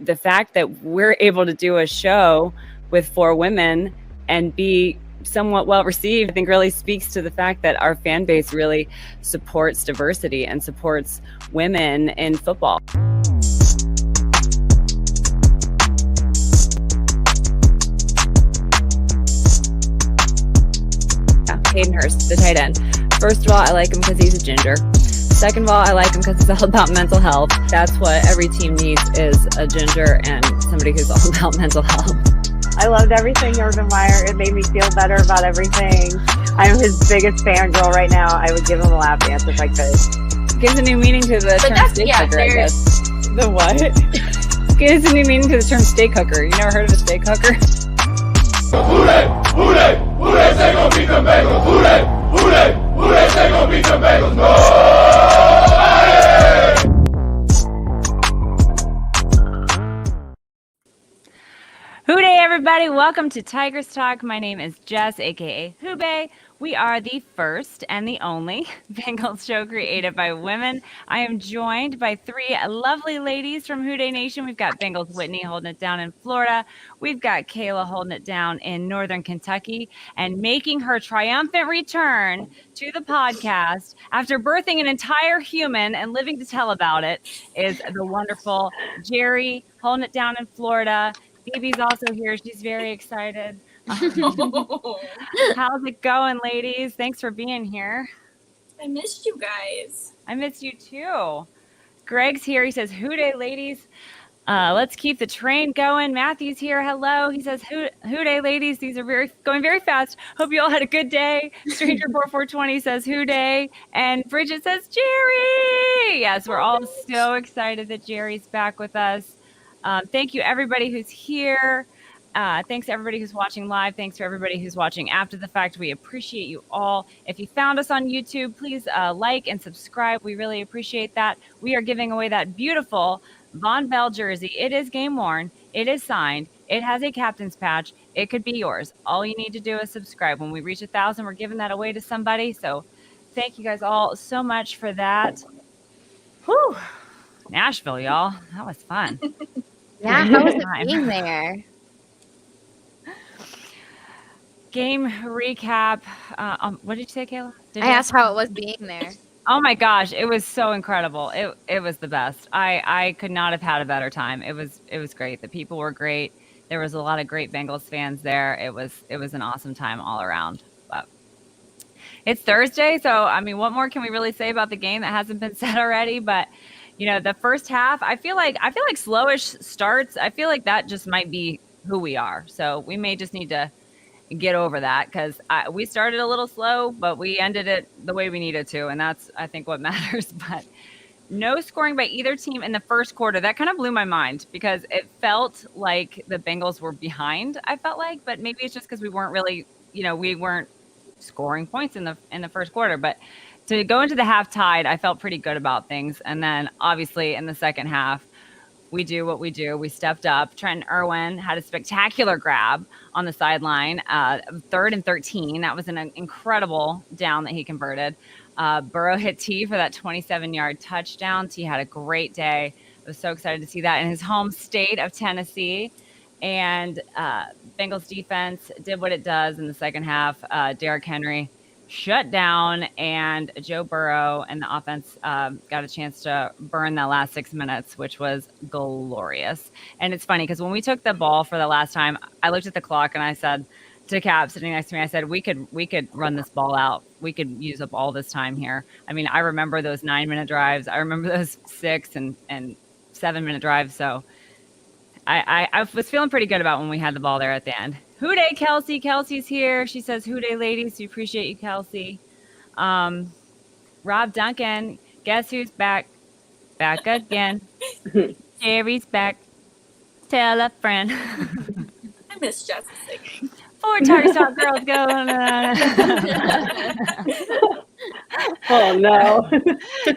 the fact that we're able to do a show with 4 women and be somewhat well received, I think really speaks to the fact that our fan base really supports diversity and supports women in football. Hayden Hurst, the tight end. First of all, I like him because he's a ginger. Second of all, I like him because it's all about mental health. That's what every team needs, is a ginger and somebody who's all about mental health. I loved everything Urban Meyer. It made me feel better about everything. I'm his biggest fangirl right now. I would give him a lap dance if I could. Gives a new meaning to the term steak hooker, I guess. The what? Gives a new meaning to the term steak hooker. You never heard of a steak hooker? Who they say gon' beat the Bengals? Who they say gon' beat the Bengals? Hooday, everybody. Welcome to Tigress Talk. My name is Jess, a.k.a. Hooday. We are the first and the only Bengals show created by women. I am joined by 3 lovely ladies from Hooday Nation. We've got Bengals Whitney holding it down in Florida. We've got Kayla holding it down in Northern Kentucky. And making her triumphant return to the podcast after birthing an entire human and living to tell about it is the wonderful Jerry holding it down in Florida. Phoebe's also here. She's very excited. How's it going, ladies? Thanks for being here. I missed you guys. I missed you too. Greg's here. He says, "Hooday, ladies. Let's keep the train going." Matthew's here. Hello. He says, "Hooday, ladies. These are going very fast. Hope you all had a good day." Stranger 4420 says, "Hooday." And Bridget says, "Jerry." Yes, we're all so excited that Jerry's back with us. Thank you, everybody who's here. Thanks to everybody who's watching live. Thanks to everybody who's watching after the fact. We appreciate you all. If you found us on YouTube, please like and subscribe. We really appreciate that. We are giving away that beautiful Von Bell jersey. It is game worn. It is signed. It has a captain's patch. It could be yours. All you need to do is subscribe. When we reach 1,000, we're giving that away to somebody. So thank you guys all so much for that. Whew. Nashville, y'all. That was fun. Yeah, how was it being there? Game recap. What did you say, Kayla? I asked how it was being there. Oh my gosh, it was so incredible. It was the best. I could not have had a better time. It was great. The people were great. There was a lot of great Bengals fans there. It was an awesome time all around. But it's Thursday, so I mean, what more can we really say about the game that hasn't been said already? But you know, the first half, I feel like slowish starts. I feel like that just might be who we are. So we may just need to get over that, because we started a little slow, but we ended it the way we needed to. And that's, I think, what matters. But no scoring by either team in the first quarter. That kind of blew my mind, because it felt like the Bengals were behind, I felt like. But maybe it's just because we weren't really, we weren't scoring points in the first quarter. But to go into the half tied, I felt pretty good about things. And then obviously in the second half, we do what we do. We stepped up. Trent Irwin had a spectacular grab on the sideline, 3rd and 13. That was an incredible down that he converted. Burrow hit T for that 27-yard touchdown. T had a great day. I was so excited to see that in his home state of Tennessee. And Bengals defense did what it does in the second half. Derrick Henry shut down, and Joe Burrow and the offense got a chance to burn that last 6 minutes, which was glorious. And it's funny because when we took the ball for the last time, I looked at the clock and I said to Cap sitting next to me, I said, we could run this ball out. We could use up all this time here. I mean, I remember those 9-minute drives. I remember those 6 and 7-minute drives. So I was feeling pretty good about when we had the ball there at the end. Hooday, Kelsey. Kelsey's here. She says, "Hooday, ladies." We appreciate you, Kelsey. Rob Duncan. Guess who's back? Back again. Jerry's back. Tell a friend. I miss Jess singing. 4 Tigress Talk girls go. Oh, no.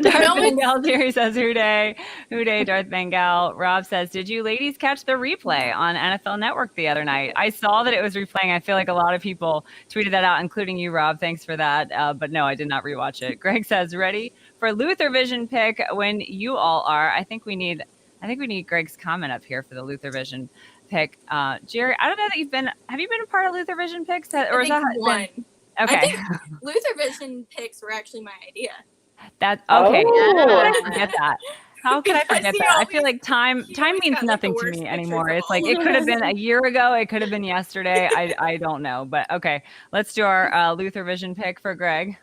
Darth Bengal here says, "Hooday. Hooday, Darth Bengal." Rob says, "Did you ladies catch the replay on NFL Network the other night?" I saw that it was replaying. I feel like a lot of people tweeted that out, including you, Rob. Thanks for that. But no, I did not rewatch it. Greg says, "Ready for Luther Vision pick when you all are. I think we need I think we need Greg's comment up here for the Luther Vision pick. Jerry, I don't know that have you been a part of Luther Vision picks? I think one. Okay. I think Luther Vision picks were actually my idea. That's okay. Oh. How can I forget that? How can I forget that? I feel like time means got, nothing the to worst me pictures anymore. of It's all like it of could have us. been a year ago. It could have been yesterday. I don't know. But okay, let's do our Luther Vision pick for Greg.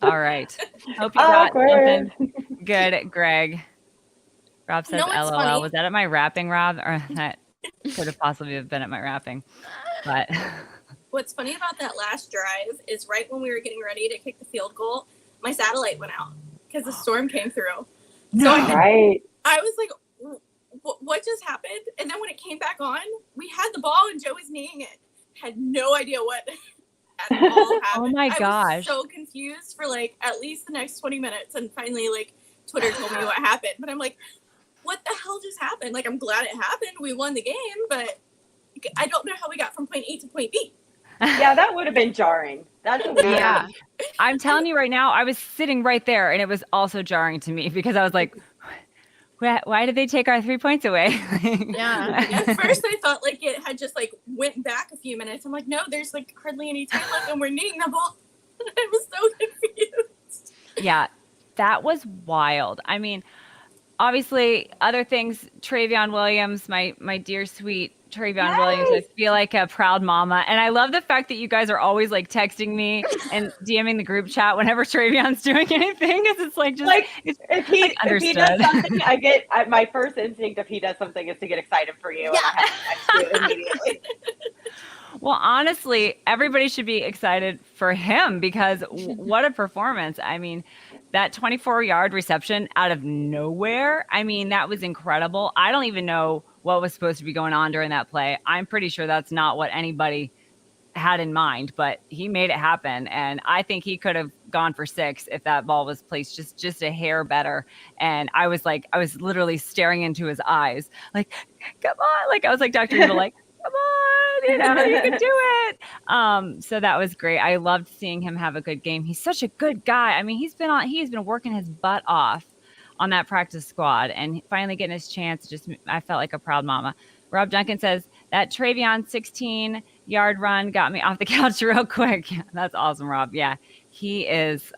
All right. Hope you got Awkward. something good, Greg. Rob says, No, it's LOL. funny. Was that at my rapping, Rob? Or that could have possibly been at my rapping. But What's funny about that last drive is right when we were getting ready to kick the field goal, my satellite went out because the storm came through. So Right. I was like, what just happened? And then when it came back on, we had the ball and Joe was kneeing it. Had no idea what at all happened. Oh my I gosh. was so confused for like at least the next 20 minutes. And finally, like, Twitter told me what happened. But I'm like, what the hell just happened? Like, I'm glad it happened. We won the game, but I don't know how we got from point A to point B. Yeah, that would have been jarring. That's weird. Yeah. I'm telling you right now, I was sitting right there and it was also jarring to me because I was like, why did they take our 3 points away? Yeah. At first, I thought like it had just like went back a few minutes. I'm like, no, there's like hardly any time left and we're kneeing the ball. I was so confused. Yeah, that was wild. I mean, obviously, other things, Travion Williams, my dear sweet Travion Williams, I feel like a proud mama. And I love the fact that you guys are always like texting me and DMing the group chat whenever Travion's doing anything. Because it's like just Like, it's if he understood. does something, my first instinct if he does something is to get excited for you. And I have to text you immediately. Well, honestly, everybody should be excited for him because what a performance. I mean, that 24-yard reception out of nowhere, I mean, that was incredible. I don't even know what was supposed to be going on during that play. I'm pretty sure that's not what anybody had in mind, but he made it happen. And I think he could have gone for 6 if that ball was placed just a hair better. And I was literally staring into his eyes, like, come on. Like, I was like Dr. Evil, like, come on, you can do it. So that was great. I loved seeing him have a good game. He's such a good guy. I mean, he's been working his butt off on that practice squad and finally getting his chance. I felt like a proud mama. Rob Duncan says that Travion 16-yard run got me off the couch real quick. That's awesome, Rob. Yeah, he is.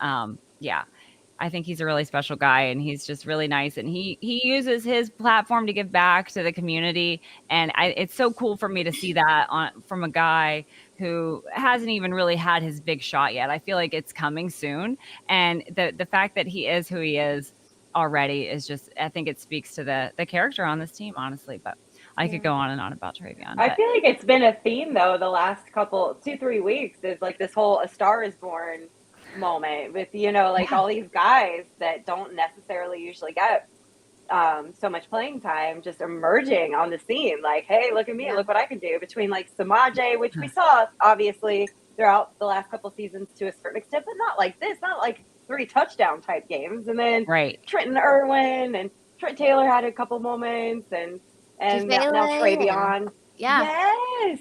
I think he's a really special guy and he's just really nice. And he uses his platform to give back to the community. And it's so cool for me to see that from a guy who hasn't even really had his big shot yet. I feel like it's coming soon. And the fact that he is who he is already is just, I think it speaks to the character on this team, honestly. But I could go on and on about Travion. I feel like it's been a theme though the last 2-3 weeks is like this whole A Star Is Born moment with all these guys that don't necessarily usually get so much playing time just emerging on the scene like, hey, look at me, look what I can do, between like Samaje, which we saw obviously throughout the last couple seasons to a certain extent, but not like this, not like 3 touchdown type games, and then Trenton Irwin and Trent Taylor had a couple moments and now Travion. Yes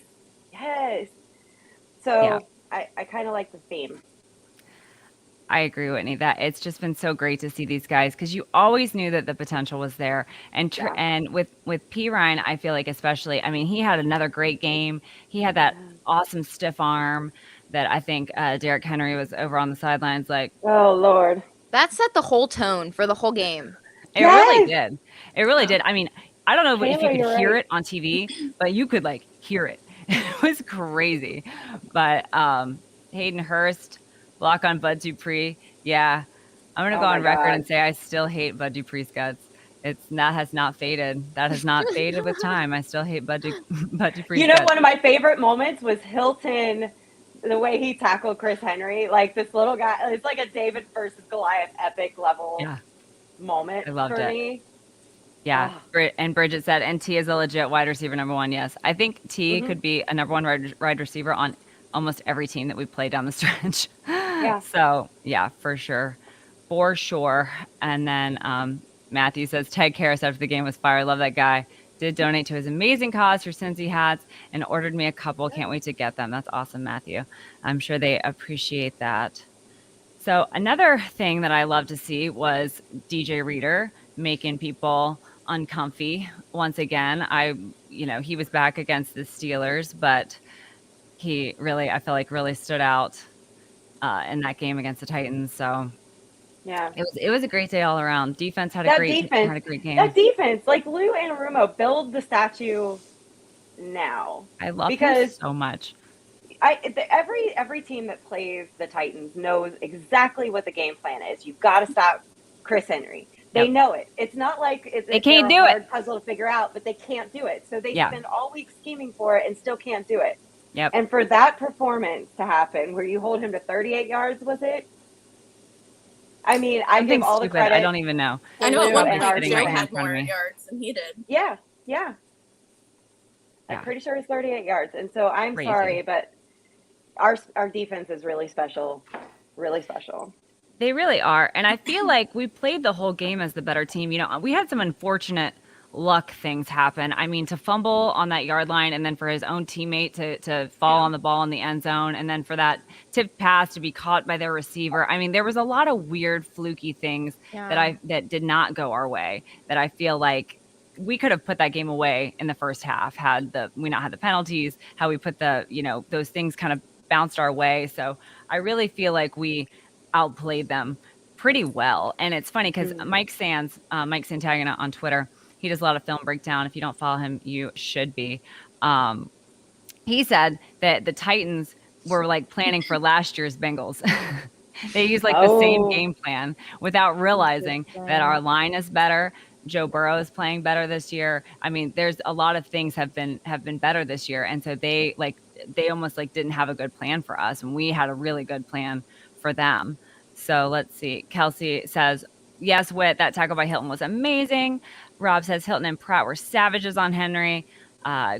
so I kind of like the theme. I agree, Whitney, that it's just been so great to see these guys because you always knew that the potential was there. And and with P. Ryan, I feel like especially, I mean, he had another great game. He had that awesome stiff arm that I think Derrick Henry was over on the sidelines like, oh, Lord. That set the whole tone for the whole game. It really did. It really did. I mean, I don't know if you could hear it on TV, but you could like hear it. It was crazy. But Hayden Hurst, block on Bud Dupree. Yeah, I'm going to go on record and say I still hate Bud Dupree's guts. That has not faded. That has not faded with time. I still hate Bud Dupree's guts. One of my favorite moments was Hilton, the way he tackled Chris Henry. Like this little guy, it's like a David versus Goliath epic level moment. I loved it. Me. Yeah, and Bridget said, and T is a legit wide receiver number 1. Yes, I think T could be a number 1 wide receiver on almost every team that we play down the stretch. Yeah. So yeah, for sure. And then Matthew says Ted Karras after the game was fire. Love that guy. Did donate to his amazing cause for Cincy hats and ordered me a couple. Can't wait to get them. That's awesome, Matthew. I'm sure they appreciate that. So another thing that I love to see was DJ Reader making people uncomfy once again. He was back against the Steelers, but he really, I feel like, really stood out in that game against the Titans. So Yeah. it was a great day all around. Defense had a That great game. That defense, like Lou Anarumo, build the statue now. I love him because so much. every team that plays the Titans knows exactly what the game plan is. You've got to stop Chris Henry. They know it. It's not like they can't do a hard puzzle to figure out, but they can't do it. So they spend all week scheming for it and still can't do it. Yep. And for that performance to happen, where you hold him to 38 yards, was it? I mean, I give all the credit. I don't even know. I know at one and point Joe RJ. had more yards than he did. Yeah. I'm pretty sure it's 38 yards. And so I'm Crazy. sorry, but our defense is really special. Really special. They really are. And I feel like we played the whole game as the better team. We had some unfortunate luck things happen. I mean, to fumble on that yard line and then for his own teammate to fall on the ball in the end zone and then for that tip pass to be caught by their receiver. I mean, there was a lot of weird fluky things that did not go our way that I feel like we could have put that game away in the first half had we not had the penalties, how we put those things kind of bounced our way. So I really feel like we outplayed them pretty well. And it's funny because Mike Santagana on Twitter, he does a lot of film breakdown. If you don't follow him, you should be. He said that the Titans were like planning for last year's Bengals. They used like the same game plan without realizing that our line is better. Joe Burrow is playing better this year. I mean, there's a lot of things have been better this year. And so they almost like didn't have a good plan for us. And we had a really good plan for them. So let's see. Kelsey says, yes, Whit, that tackle by Hilton was amazing. Rob says Hilton and Pratt were savages on Henry.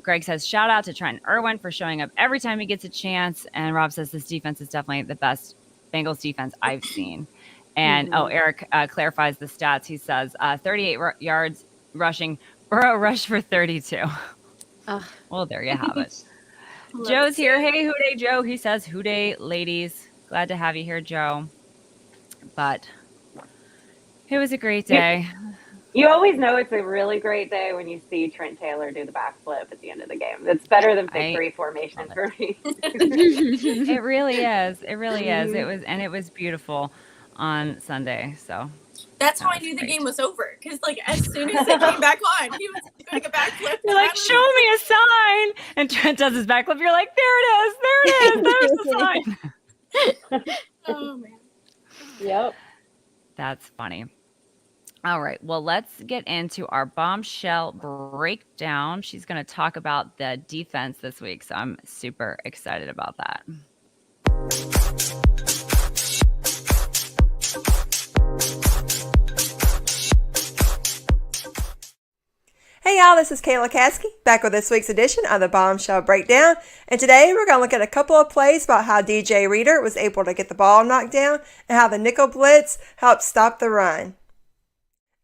Greg says, shout out to Trent Irwin for showing up every time he gets a chance. And Rob says this defense is definitely the best Bengals defense I've seen. And Eric clarifies the stats. He says 38 yards rushing. Burrow rushed for 32. Well, there you have it. Joe's here. Hey, Houday, Joe. He says, Houday, ladies. Glad to have you here, Joe. But it was a great day. You always know it's a really great day when you see Trent Taylor do the backflip at the end of the game. It's better than victory formation for me. It really is. It really is. It was beautiful on Sunday. So that's how I knew the game was over. Because as soon as they came back on, he was doing a backflip. You're like, show me a sign. And Trent does his backflip. You're like, there it is. There it is. There's the sign. Oh man. Yep. That's funny. All right. Well, let's get into our bombshell breakdown. She's going to talk about the defense this week. So I'm super excited about that. Hey y'all, this is Kayla Caskey, back with this week's edition of the Bombshell Breakdown. And today we're going to look at a couple of plays about how DJ Reader was able to get the ball knocked down and how the nickel blitz helped stop the run.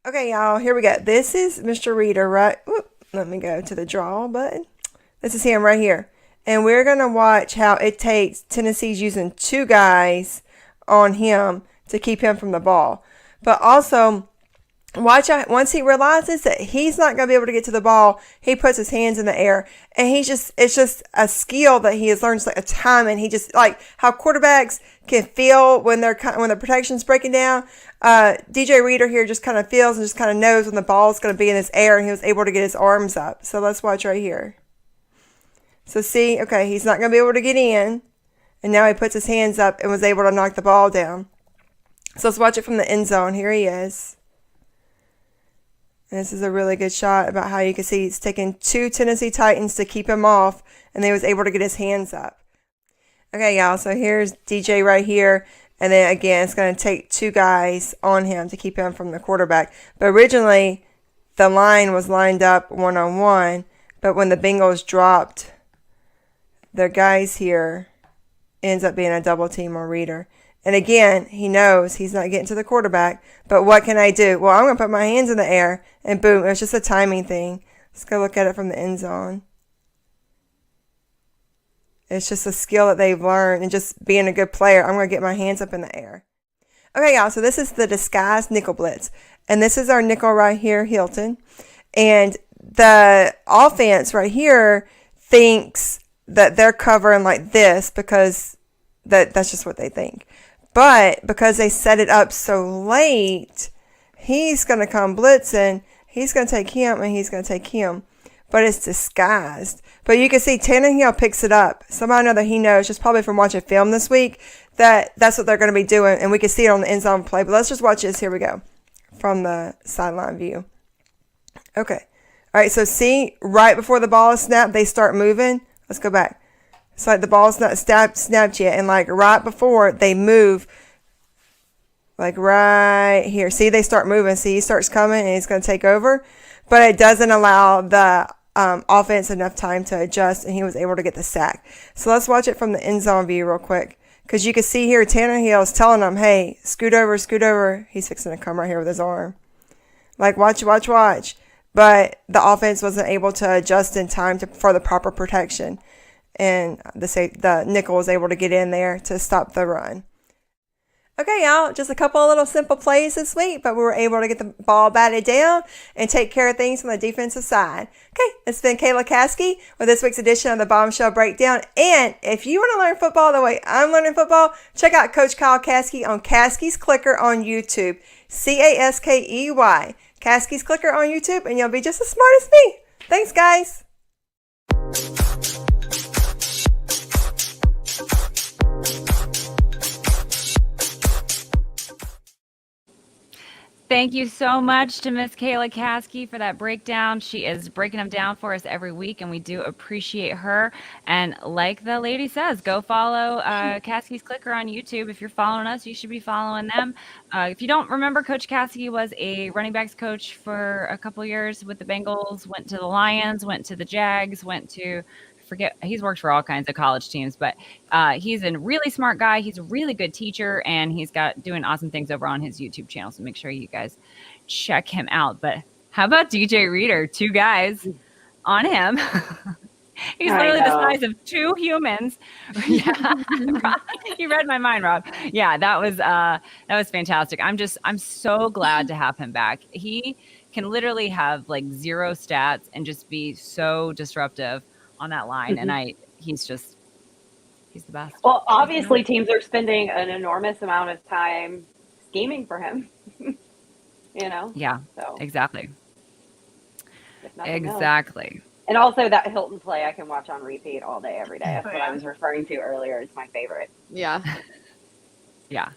Okay y'all, here we go. This is Mr. Reader, right? Let me go to the draw button. This is him right here. And we're going to watch how it takes Tennessee's using two guys on him to keep him from the ball. But also, watch out, once he realizes that he's not going to be able to get to the ball, he puts his hands in the air. And it's just a skill that he has learned, just like a timing. He just, like how quarterbacks can feel when the protection's breaking down. DJ Reader here just kind of feels and just kind of knows when the ball's going to be in his air, and he was able to get his arms up. So let's watch right here. So see, okay, he's not going to be able to get in. And now he puts his hands up and was able to knock the ball down. So let's watch it from the end zone. Here he is. And this is a really good shot about how you can see he's taking two Tennessee Titans to keep him off, and he was able to get his hands up. Okay, y'all, so here's DJ right here. And then, again, it's going to take two guys on him to keep him from the quarterback. But originally, the line was lined up one-on-one. But when the Bengals dropped their guys here, it ends up being a double team on Reader. And again, he knows he's not getting to the quarterback. But what can I do? Well, I'm going to put my hands in the air. And boom, it was just a timing thing. Let's go look at it from the end zone. It's just a skill that they've learned. And just being a good player, I'm going to get my hands up in the air. Okay, y'all, so this is the disguised nickel blitz. And this is our nickel right here, Hilton. And the offense right here thinks that they're covering like this because that's just what they think. But because they set it up so late, he's going to come blitzing. He's going to take him and he's going to take him. But it's disguised. But you can see Tannehill picks it up. Somehow or another he knows, just probably from watching film this week, that that's what they're going to be doing. And we can see it on the end zone play. But let's just watch this. Here we go. From the sideline view. Okay. All right, so see, right before the ball is snapped, they start moving. Let's go back. It's like the ball's not snapped yet. And like right before they move, like right here. See, they start moving. See, he starts coming and he's going to take over. But it doesn't allow the offense enough time to adjust, and he was able to get the sack. So let's watch it from the end zone view real quick. Because you can see here, Tannehill is telling him, hey, scoot over, scoot over. He's fixing to come right here with his arm. Like, watch. But the offense wasn't able to adjust in time for the proper protection. And the nickel was able to get in there to stop the run. Okay, y'all, just a couple of little simple plays this week, but we were able to get the ball batted down and take care of things on the defensive side. Okay, it's been Kayla Caskey with this week's edition of the Bombshell Breakdown. And if you want to learn football the way I'm learning football, check out Coach Kyle Caskey on Caskey's Clicker on YouTube. Caskey. Caskey's Clicker on YouTube, and you'll be just as smart as me. Thanks, guys. Thank you so much to Miss Kayla Caskey for that breakdown. She is breaking them down for us every week, and we do appreciate her. And like the lady says, go follow Caskey's Clicker on YouTube. If you're following us, you should be following them. If you don't remember, Coach Caskey was a running backs coach for a couple years with the Bengals, went to the Lions, went to the Jags, went to he's worked for all kinds of college teams, but he's a really smart guy. He's a really good teacher, and he's doing awesome things over on his YouTube channel. So make sure you guys check him out. But how about DJ Reader? 2 guys on him. He's literally the size of 2 humans. Yeah, you read my mind, Rob. Yeah, that was fantastic. I'm so glad to have him back. He can literally have like 0 stats and just be so disruptive on that line, and he's the best. Well, obviously teams are spending an enormous amount of time scheming for him. Yeah, so exactly else. And also that Hilton play I can watch on repeat all day every day. That's what I was referring to earlier. It's my favorite. Yeah. Yeah,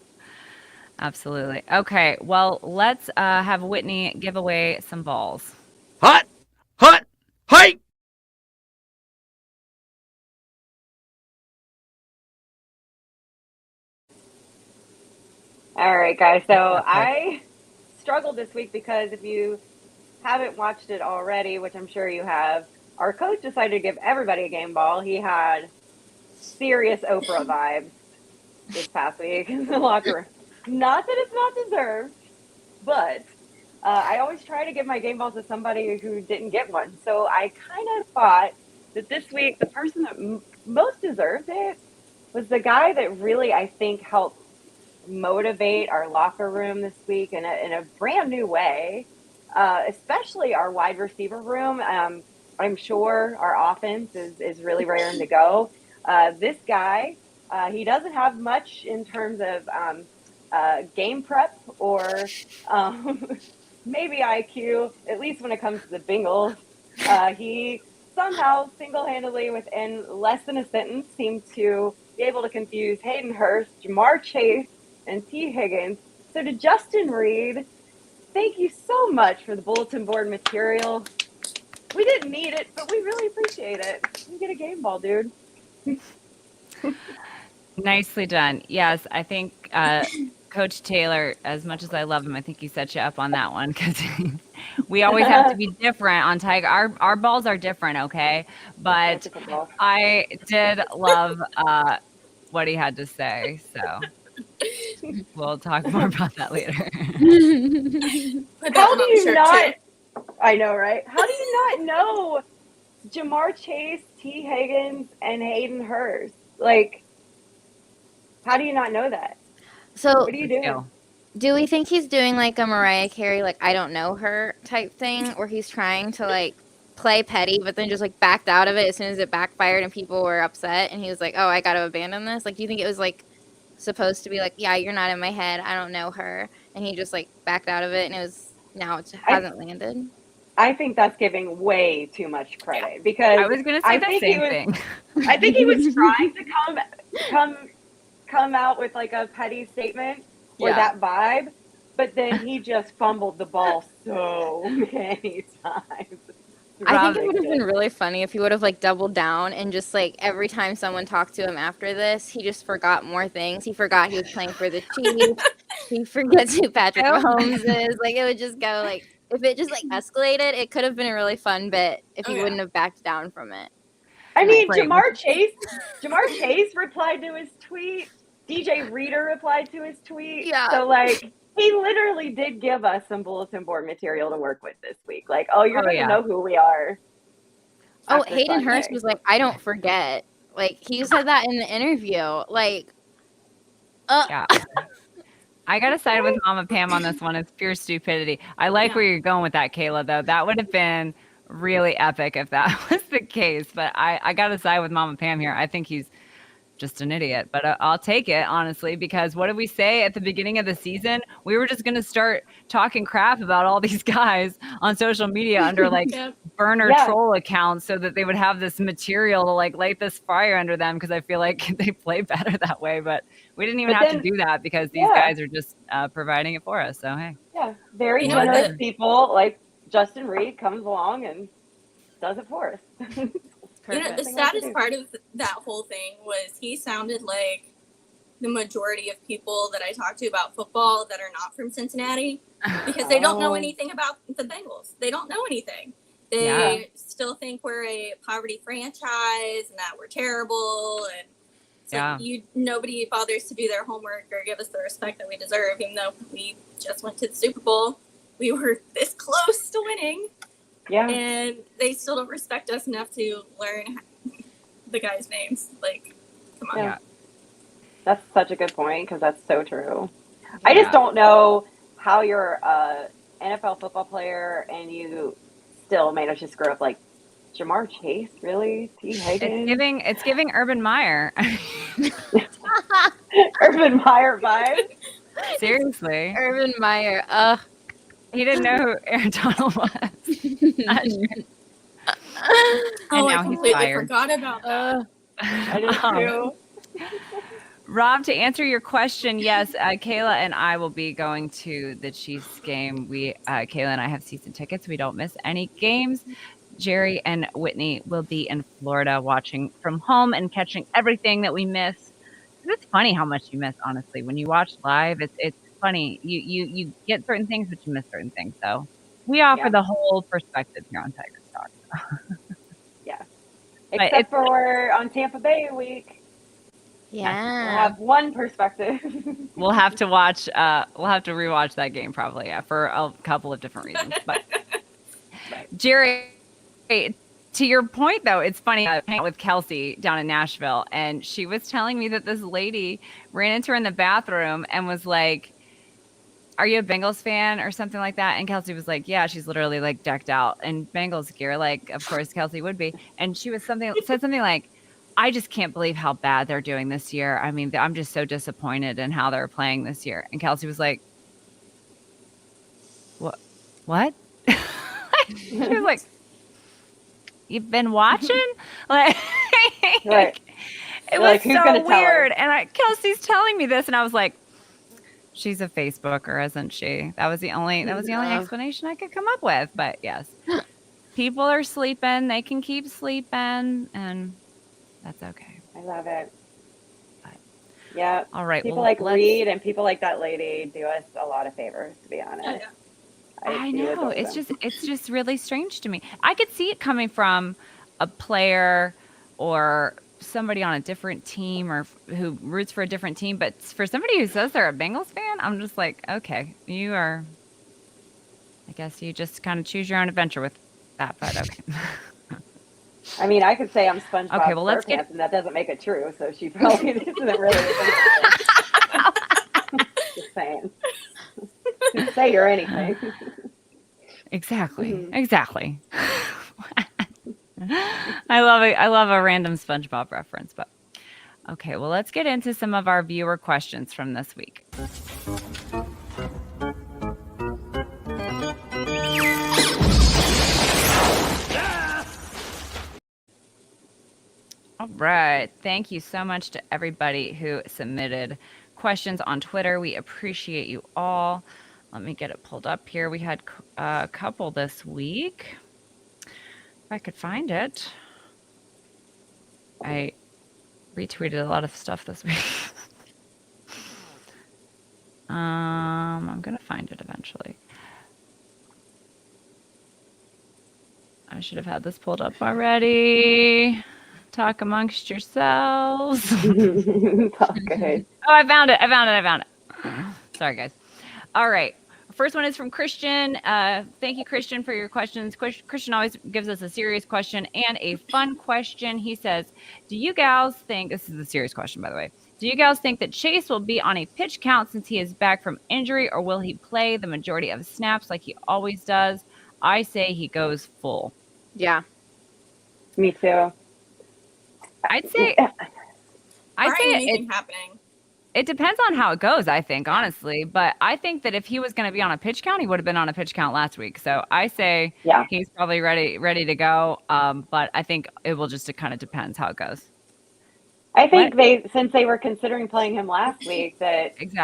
absolutely. Okay, well, let's have Whitney give away some balls. Hot, hey! All right, guys. So I struggled this week because if you haven't watched it already, which I'm sure you have, our coach decided to give everybody a game ball. He had serious Oprah vibes this past week in the locker room. Not that it's not deserved, but I always try to give my game balls to somebody who didn't get one. So I kind of thought that this week, the person that most deserved it was the guy that really, I think, helped motivate our locker room this week in a brand new way, especially our wide receiver room. I'm sure our offense is really raring to go. This guy, he doesn't have much in terms of game prep or maybe IQ, at least when it comes to the Bengals. He somehow single-handedly within less than a sentence seemed to be able to confuse Hayden Hurst, Jamar Chase, and T. Higgins. So to Justin Reed, thank you so much for the bulletin board material. We didn't need it, but we really appreciate it. You get a game ball, dude. Nicely done. Yes, I think Coach Taylor, as much as I love him, I think he set you up on that one because we always have to be different on Tiger. Our balls are different, okay? But I did love what he had to say, so we'll talk more about that later. How do you not? I know, right? How do you not know Jamar Chase, T. Higgins, and Hayden Hurst? Like, how do you not know that? So what are you doing? Do we think he's doing like a Mariah Carey, like I don't know her type thing, where he's trying to like play petty, but then just like backed out of it as soon as it backfired and people were upset, and he was like, "Oh, I got to abandon this." Like, do you think it was like supposed to be like, "Yeah, you're not in my head. I don't know her," and he just like backed out of it, and it hasn't landed. I think that's giving way too much credit because I was gonna say the same thing. I think he was trying to come out with like a petty statement or that vibe, but then he just fumbled the ball so many times. I think it would have been really funny if he would have like doubled down and just like every time someone talked to him after this, he just forgot more things. He forgot he was playing for the Chiefs. He forgets who Patrick Mahomes is. Like, it would just go like, if it just like escalated, it could have been a really fun bit if he wouldn't have backed down from it. I mean, Jamar Chase replied to his tweet. DJ Reader replied to his tweet. Yeah. So like, he literally did give us some bulletin board material to work with this week. Like, oh, you're going to know who we are. Oh, Hayden Hurst was like, I don't forget. Like, he said that in the interview. Like, Yeah. I got to side with Mama Pam on this one. It's pure stupidity. I like where you're going with that, Kayla, though. That would have been really epic if that was the case. But I got to side with Mama Pam here. I think he's just an idiot, but I'll take it, honestly, because what did we say at the beginning of the season? We were just going to start talking crap about all these guys on social media under like burner troll accounts so that they would have this material to like light this fire under them, because I feel like they play better that way. But we didn't even have to do that because these guys are just providing it for us. So, hey. Yeah, very generous people like Justin Reed comes along and does it for us. The saddest part of that whole thing was he sounded like the majority of people that I talk to about football that are not from Cincinnati, because they don't know anything about the Bengals. They don't know anything. They still think we're a poverty franchise and that we're terrible. And it's like nobody bothers to do their homework or give us the respect that we deserve, even though we just went to the Super Bowl. We were this close to winning. Yeah. And they still don't respect us enough to learn the guys' names. Like, come on. Yeah. That's such a good point, because that's so true. Yeah. I just don't know how you're an NFL football player and you still manage to screw up like Jamar Chase, really? T. Higgins? It's giving Urban Meyer. Urban Meyer vibe? Seriously. Urban Meyer. He didn't know who Aaron Donald was. I completely forgot about that. I did too. Rob, to answer your question, yes, Kayla and I will be going to the Chiefs game. Kayla and I have season tickets. We don't miss any games. Jerry and Whitney will be in Florida watching from home and catching everything that we miss. It's funny how much you miss, honestly. When you watch live, it's funny. You get certain things, but you miss certain things. So we offer the whole perspective here on Tigress Talk. Yeah. Except for on Tampa Bay week. Yeah. We'll have one perspective. We'll have to rewatch that game probably, for a couple of different reasons. But Jerry, to your point though, it's funny. I hang out with Kelsey down in Nashville, and she was telling me that this lady ran into her in the bathroom and was like, "Are you a Bengals fan?" or something like that. And Kelsey was like, "Yeah." She's literally like decked out in Bengals gear, like of course Kelsey would be. And she said something like, "I just can't believe how bad they're doing this year. I mean, I'm just so disappointed in how they're playing this year." And Kelsey was like, "What?" She was like, "You've been watching?" Like, right. It was so weird. And Kelsey's telling me this, and I was like, she's a Facebooker, isn't she? That was the only explanation I could come up with. But yes, people are sleeping. They can keep sleeping, and that's okay. I love it. Yeah. All right. People like Reed and people like that lady do us a lot of favors, to be honest. Yeah. I know. It's just really strange to me. I could see it coming from a player or somebody on a different team or who roots for a different team. But for somebody who says they're a Bengals fan, I'm just like, okay, I guess you just kind of choose your own adventure with that, but okay. I mean, I could say I'm SpongeBob okay, well, let's SquarePants, and that doesn't make it true, so she probably isn't really. Just saying. Say you're anything. Exactly. Mhm. Exactly. I love it. I love a random SpongeBob reference, but okay, well, let's get into some of our viewer questions from this week. All right. Thank you so much to everybody who submitted questions on Twitter. We appreciate you all. Let me get it pulled up here. We had a couple this week. If I could find it. I retweeted a lot of stuff this week. I'm gonna find it eventually. I should have had this pulled up already. Talk amongst yourselves. It's all good. Oh, I found it. I found it. Sorry, guys. All right. First one is from Christian. Thank you, Christian, for your questions. Christian always gives us a serious question and a fun question. He says, do you gals think, this is a serious question, by the way, do you gals think that Chase will be on a pitch count since he is back from injury, or will he play the majority of snaps like he always does? I say he goes full. Yeah. Me too. I'd say anything happening. it depends on how it goes, I think, honestly. But I think that if he was going to be on a pitch count, he would have been on a pitch count last week. So I say he's probably ready to go. But I think it will just, it kind of depends how it goes. I think since they were considering playing him last week, that it's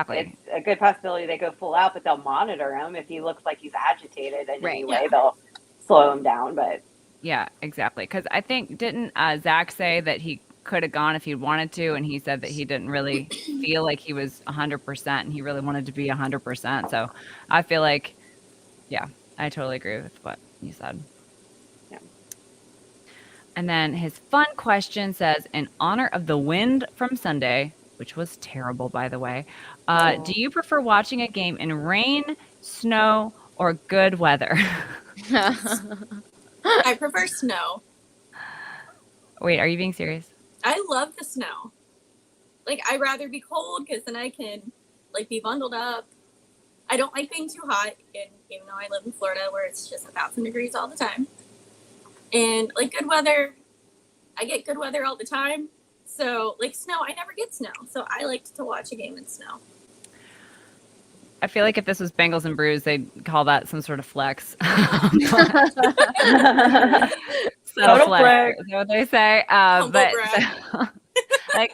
a good possibility they go full out, but they'll monitor him. If he looks like he's agitated in any way, they'll slow him down. But yeah, exactly. Because I think, didn't Zach say that he could have gone if he wanted to, and he said that he didn't really feel like he was 100% and he really wanted to be 100%. So I feel like, yeah, I totally agree with what you said. Yeah. And then his fun question says, in honor of the wind from Sunday, which was terrible, by the way, do you prefer watching a game in rain, snow, or good weather? I prefer snow. Wait, are you being serious? I love the snow. Like, I'd rather be cold because then I can, like, be bundled up. I don't like being too hot, and even though I live in Florida where it's just 1,000 degrees all the time. And, like, good weather, I get good weather all the time. So, like, snow, I never get snow. So I like to watch a game in snow. I feel like if this was Bengals and Brews, they'd call that some sort of flex. Total flex. Is that what they say? But like,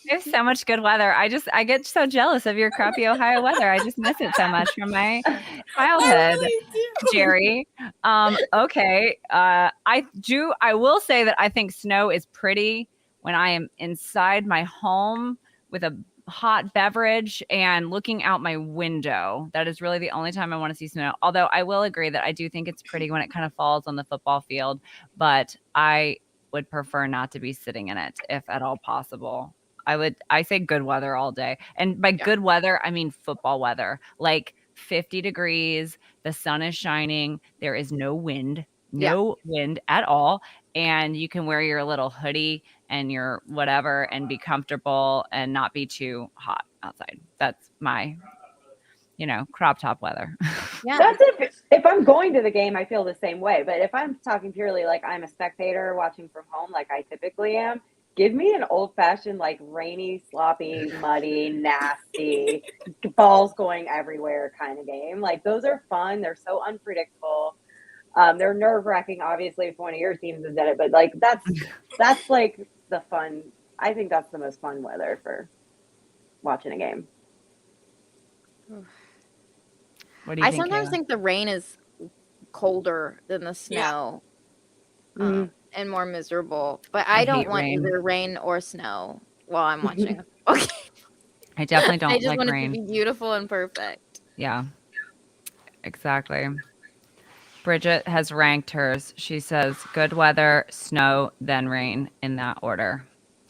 there's so much good weather. I get so jealous of your crappy Ohio weather. I just miss it so much from my childhood, Jerry. Okay. I will say that I think snow is pretty when I am inside my home with a hot beverage and looking out my window. That is really the only time I want to see snow. Although I will agree that I do think it's pretty when it kind of falls on the football field, but I would prefer not to be sitting in it if at all possible. I say good weather all day. And by good weather, I mean football weather. Like 50 degrees, the sun is shining, there is no wind at all, and you can wear your little hoodie and your whatever and be comfortable and not be too hot outside. That's my, crop top weather. Yeah. That's if I'm going to the game, I feel the same way. But if I'm talking purely like I'm a spectator watching from home, like I typically am, give me an old fashioned, like rainy, sloppy, muddy, nasty, balls going everywhere kind of game. Like those are fun. They're so unpredictable. They're nerve wracking, obviously, if one of your teams is in it, but like that's like the fun. I think that's the most fun weather for watching a game. What do you think, sometimes Kayla? think the rain is colder than the snow and more miserable, but I don't want either rain or snow while I'm watching a football game. I definitely don't I just like want rain. it to be beautiful and perfect. Yeah, exactly. Bridget has ranked hers. She says good weather, snow, then rain in that order.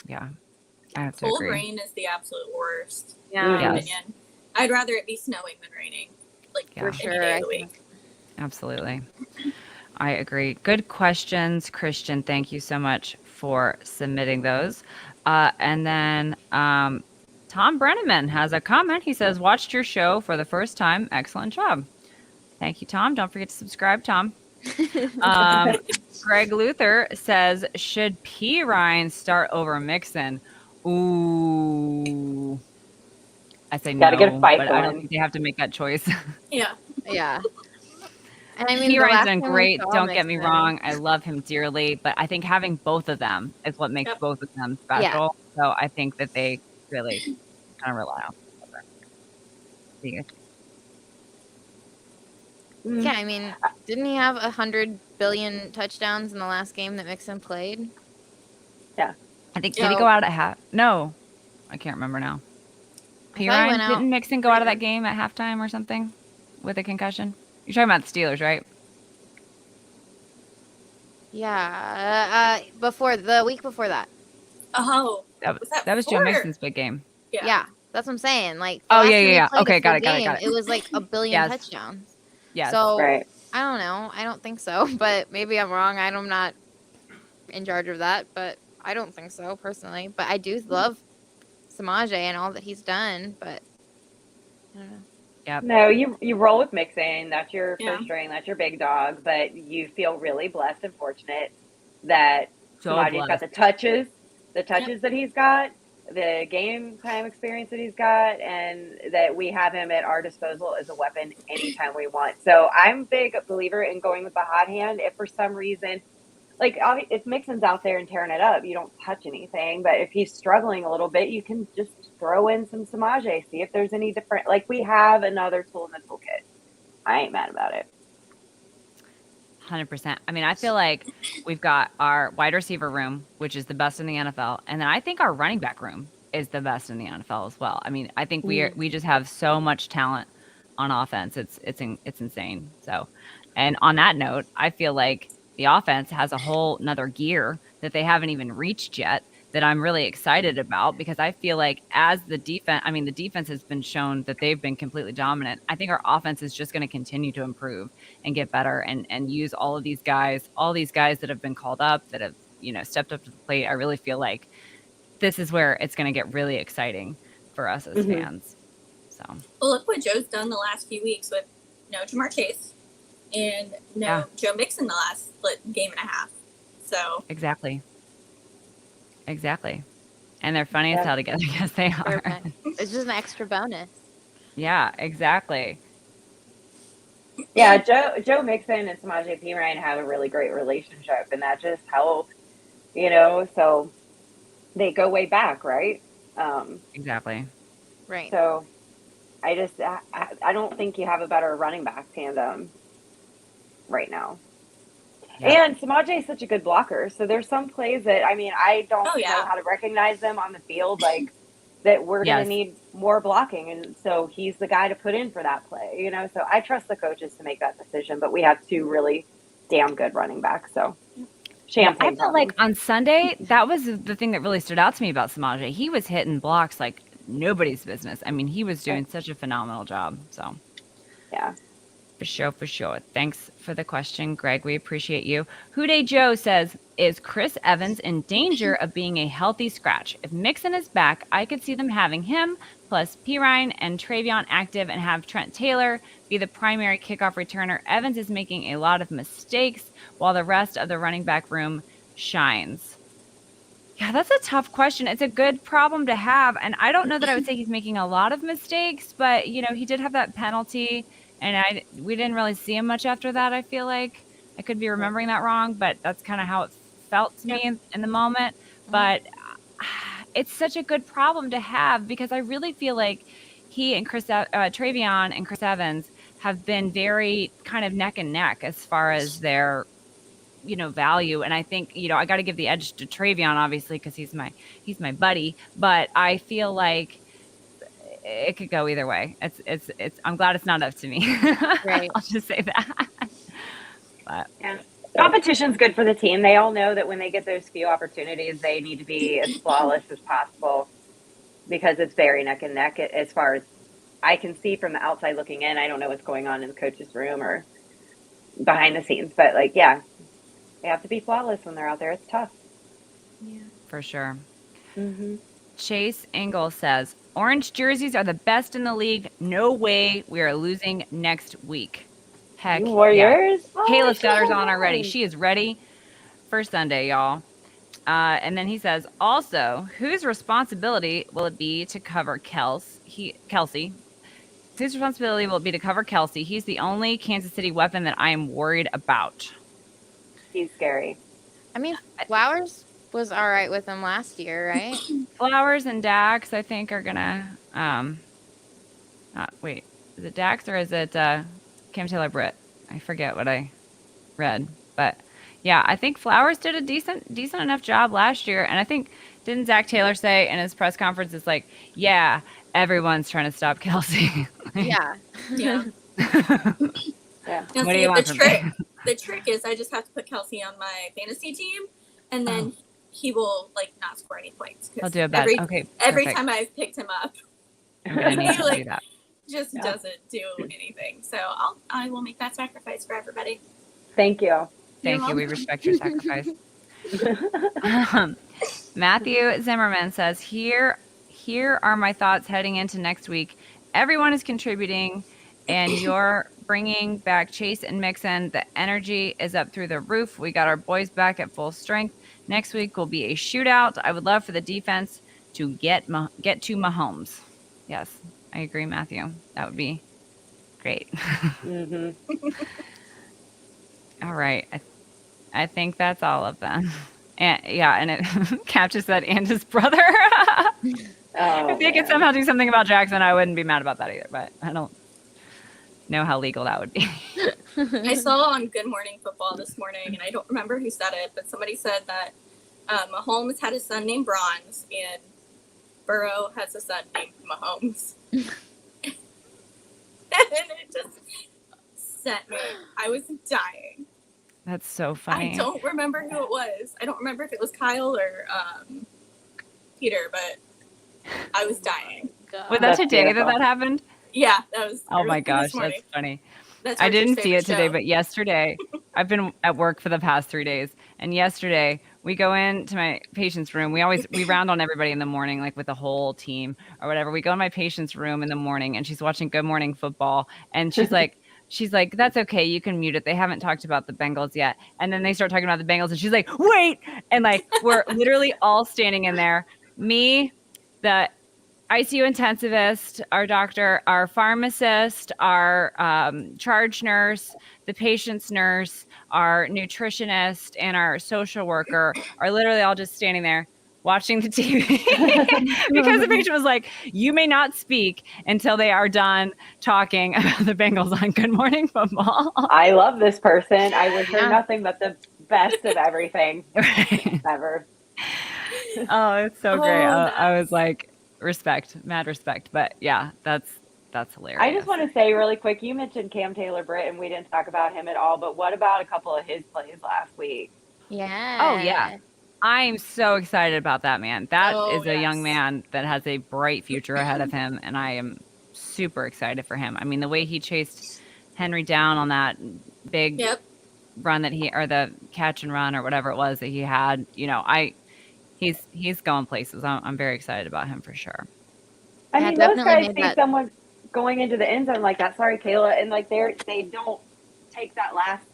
Yeah, I have to Cold agree. rain is the absolute worst. Yeah. In my opinion. I'd rather it be snowing than raining. Like Yeah. for For sure. sure, Day I of the week. Absolutely. I agree. Good questions, Christian. Thank you so much for submitting those. And then Tom Brenneman has a comment. He says, watched your show for the first time. Excellent job. Thank you, Tom. Don't forget to subscribe, Tom. Greg Luther says, should P. Ryan start over Mixon? Ooh. I say Gotta no, get a fight but I don't going. think they have to make that choice. Yeah. Yeah. And I mean, P. the Ryan's last done time we great. saw Don't get me Mixon- wrong. I love him dearly, but I think having both of them is what makes Yep. both of them special. So I think that they really kind of rely on each other. Yeah. Yeah, I mean, didn't he have 100 billion touchdowns in the last game that Mixon played? I think did he go out at half? No, I can't remember now. I P. thought he Ryan went out didn't Mixon go out of later. that game at halftime or something with a concussion? You're talking about the Steelers, right? Yeah, before the week before that. Oh, That was that was Joe before? Mixon's big game. Yeah, that's what I'm saying. Like, the Oh last yeah, time he yeah. played Okay, a got full it, got it, game, got it. it was like a billion Yes. touchdowns. Yes. So Right. I don't know. I don't think so, but maybe I'm wrong. I'm not in charge of that, but I don't think so personally. But I do love Samaje and all that he's done. But I don't know. Yep. No, you roll with Mixon. That's your Yeah. first string. That's your big dog. But you feel really blessed and fortunate that So Samaji's got blessed. the touches that he's got, the game time experience that he's got, and that we have him at our disposal as a weapon anytime we want. So I'm a big believer in going with the hot hand. If for some reason, like if Mixon's out there and tearing it up, you don't touch anything. But if he's struggling a little bit, you can just throw in some Samaje, see if there's any different. Like we have another tool in the toolkit. I ain't mad about it. 100%. I mean, I feel like we've got our wide receiver room, which is the best in the NFL, and then I think our running back room is the best in the NFL as well. I mean, I think we just have so much talent on offense. It's insane. So, and on that note, I feel like the offense has a whole nother gear that they haven't even reached yet that I'm really excited about because I feel like as the defense, I mean, the defense has been shown that they've been completely dominant. I think our offense is just going to continue to improve and get better and use all these guys that have been called up, that have, stepped up to the plate. I really feel like this is where it's going to get really exciting for us as fans. So, Well, look what Joe's done the last few weeks with no Jamar Chase and no Joe Mixon the last game and a half. So exactly. And they're funny as hell together. Yes, they are. Perfect. It's just an extra bonus. Yeah, exactly. Yeah, Joe Mixon and Samaje Perine have a really great relationship, and that just helps, so they go way back, right? Exactly. Right. So I don't think you have a better running back tandem right now. Yeah. And Samaje is such a good blocker. So there's some plays that, I don't know how to recognize them on the field, like that we're going to need more blocking. And so he's the guy to put in for that play, so I trust the coaches to make that decision, but we have two really damn good running backs. So champagne. I felt like on Sunday, that was the thing that really stood out to me about Samaje. He was hitting blocks like nobody's business. I mean, he was doing such a phenomenal job. So yeah. For sure. Thanks for the question, Greg. We appreciate you. Houday Joe says, is Chris Evans in danger of being a healthy scratch? If Mixon is back, I could see them having him plus Pirine and Travion active and have Trent Taylor be the primary kickoff returner. Evans is making a lot of mistakes while the rest of the running back room shines. Yeah, that's a tough question. It's a good problem to have. And I don't know that I would say he's making a lot of mistakes, but, he did have that penalty. And we didn't really see him much after that, I feel like. I could be remembering that wrong, but that's kind of how it felt to me in the moment. But it's such a good problem to have because I really feel like he and Travion and Chris Evans have been very kind of neck and neck as far as their, value. And I think, I got to give the edge to Travion, obviously, because he's my buddy. But I feel like it could go either way. It's I'm glad it's not up to me. Right. I'll just say that. But yeah. Competition's good for the team. They all know that when they get those few opportunities, they need to be as flawless as possible because it's very neck and neck as far as I can see from the outside looking in. I don't know what's going on in the coach's room or behind the scenes, but they have to be flawless when they're out there. It's tough. Yeah. for sure. Mm-hmm. Chase Engel says, orange jerseys are the best in the league. No way we are losing next week. Heck You wore yeah. yours? Oh, Kayla's got hers so on already. nice. She is ready for Sunday, y'all. And then he says, also, whose responsibility will it be to cover Kelsey? Whose responsibility will it be to cover Kelsey? He's the only Kansas City weapon that I am worried about. He's scary. I mean, Flowers was all right with him last year, right? Flowers and Dax, I think, are gonna. Wait, is it Dax or is it Cam Taylor Britt? I forget what I read, but yeah, I think Flowers did a decent enough job last year, and I think didn't Zach Taylor say in his press conference, it's like, yeah, everyone's trying to stop Kelsey. Yeah. Yeah. Yeah. Now, What do see, you want from me? the trick is I just have to put Kelsey on my fantasy team, and then he will like not score any points. 'Cause I'll do a bet. Okay, Every perfect. time I've picked him up, I'm gonna need to do like, that. just doesn't do anything. So I will make that sacrifice for everybody. Thank you. Thank you. You're We welcome. respect your sacrifice. Matthew Zimmerman says, here are my thoughts heading into next week. Everyone is contributing, and you're bringing back Chase and Mixon. The energy is up through the roof. We got our boys back at full strength. Next week will be a shootout. I would love for the defense to get to Mahomes. Yes, I agree, Matthew. That would be great. All right. I think that's all of them. And yeah, and it Cap just said, and his brother. If they could somehow do something about Jackson, I wouldn't be mad about that either, but I don't know how legal that would be. I saw on Good Morning Football this morning, and I don't remember who said it, but somebody said that Mahomes had a son named Bronze, and Burrow has a son named Mahomes. And it just sent me. I was dying. That's so funny. I don't remember who it was. I don't remember if it was Kyle or Peter, but I was dying. Was that That's today beautiful. that happened? Yeah, that was. Oh my this gosh, morning. that's funny. That's I Archer's didn't see it favorite today, show. but yesterday, I've been at work for the past 3 days, and yesterday we go into my patient's room. We round on everybody in the morning, like with the whole team or whatever. We go in my patient's room in the morning, and she's watching Good Morning Football, and she's like, that's okay, you can mute it. They haven't talked about the Bengals yet. And then they start talking about the Bengals, and she's like, wait, and like we're literally all standing in there, me, the ICU intensivist, our doctor, our pharmacist, our charge nurse, the patient's nurse, our nutritionist, and our social worker are literally all just standing there watching the TV because the patient was like, you may not speak until they are done talking about the Bengals on Good Morning Football. I love this person. I wish her nothing but the best of everything ever. Oh, it's so great. nice. I was like, mad respect. But yeah, that's hilarious. I just want to say really quick, you mentioned Cam Taylor Britt, and we didn't talk about him at all, but what about a couple of his plays last week? Yeah. Oh yeah. I'm so excited about that man. That is a young yes. man that has a bright future ahead of him, and I am super excited for him. I mean, the way he chased Henry down on that big run that or the catch and run or whatever it was that he had, he's going places. I'm very excited about him for sure. I Yeah, mean, those definitely guys made see that- someone going into the end zone like that. Sorry, Kayla, and like they don't take that last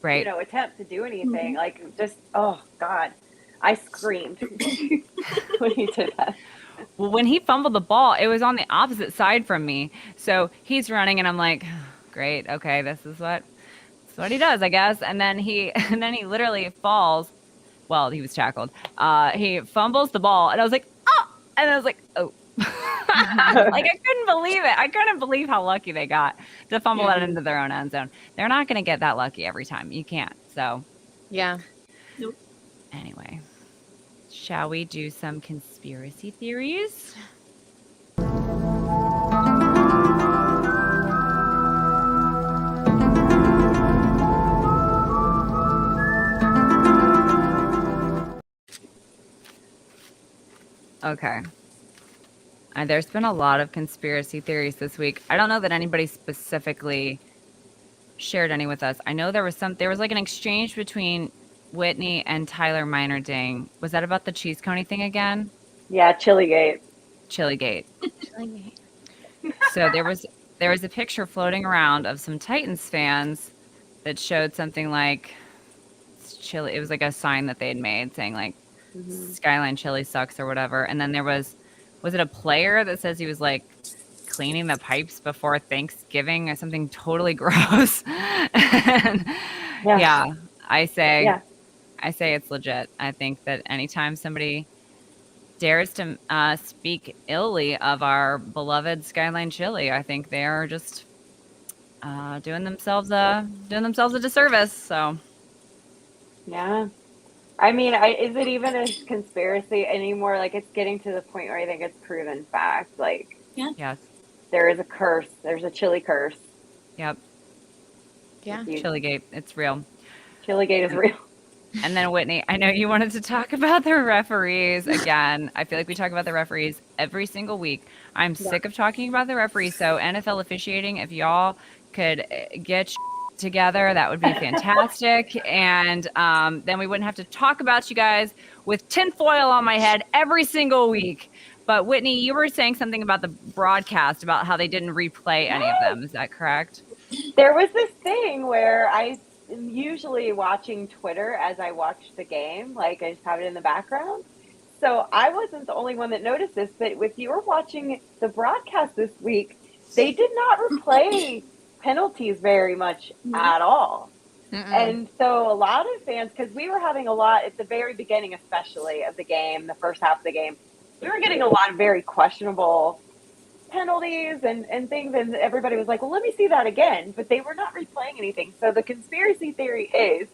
Right. attempt to do anything. Like just oh god, I screamed when he did that. Well, when he fumbled the ball, it was on the opposite side from me. So he's running, and I'm like, great, okay, this is what he does, I guess. And then he literally falls. Well, he was tackled. He fumbles the ball, and I was like, oh, and I was like, oh. Like I couldn't believe it. I couldn't believe how lucky they got to fumble that into their own end zone. They're not going to get that lucky every time. You can't. So Yeah. Nope. Anyway, shall we do some conspiracy theories? Okay. There's been a lot of conspiracy theories this week. I don't know that anybody specifically shared any with us. I know there was like an exchange between Whitney and Tyler Meinerding. Was that about the cheese coney thing again? Yeah, Chilligate. Chilligate. So there was a picture floating around of some Titans fans that showed something like chili. It was like a sign that they had made saying like Skyline Chili sucks or whatever. And then there was it a player that says he was like cleaning the pipes before Thanksgiving or something totally gross. And yeah, I say it's legit. I think that anytime somebody dares to speak illy of our beloved Skyline Chili, I think they are just doing themselves a disservice. So Yeah. I mean, is it even a conspiracy anymore? Like, it's getting to the point where I think it's proven fact. Like, yes, there is a curse. There's a chili curse. yep, Yeah. Chilligate, it's real. Chilligate is real. And then Whitney, I know you wanted to talk about the referees again. I feel like we talk about the referees every single week. I'm sick of talking about the referees. So NFL officiating, if y'all could get together, that would be fantastic. And then we wouldn't have to talk about you guys with tinfoil on my head every single week. But Whitney, you were saying something about the broadcast, about how they didn't replay any of them. Is that correct? There was this thing where I am usually watching Twitter as I watch the game. Like, I just have it in the background. So I wasn't the only one that noticed this, but if you were watching the broadcast this week, they did not replay penalties very much at all. And so a lot of fans, because we were having a lot at the very beginning, especially of the game, the first half of the game, we were getting a lot of very questionable penalties and things, and everybody was like, well, let me see that again, but they were not replaying anything. So the conspiracy theory is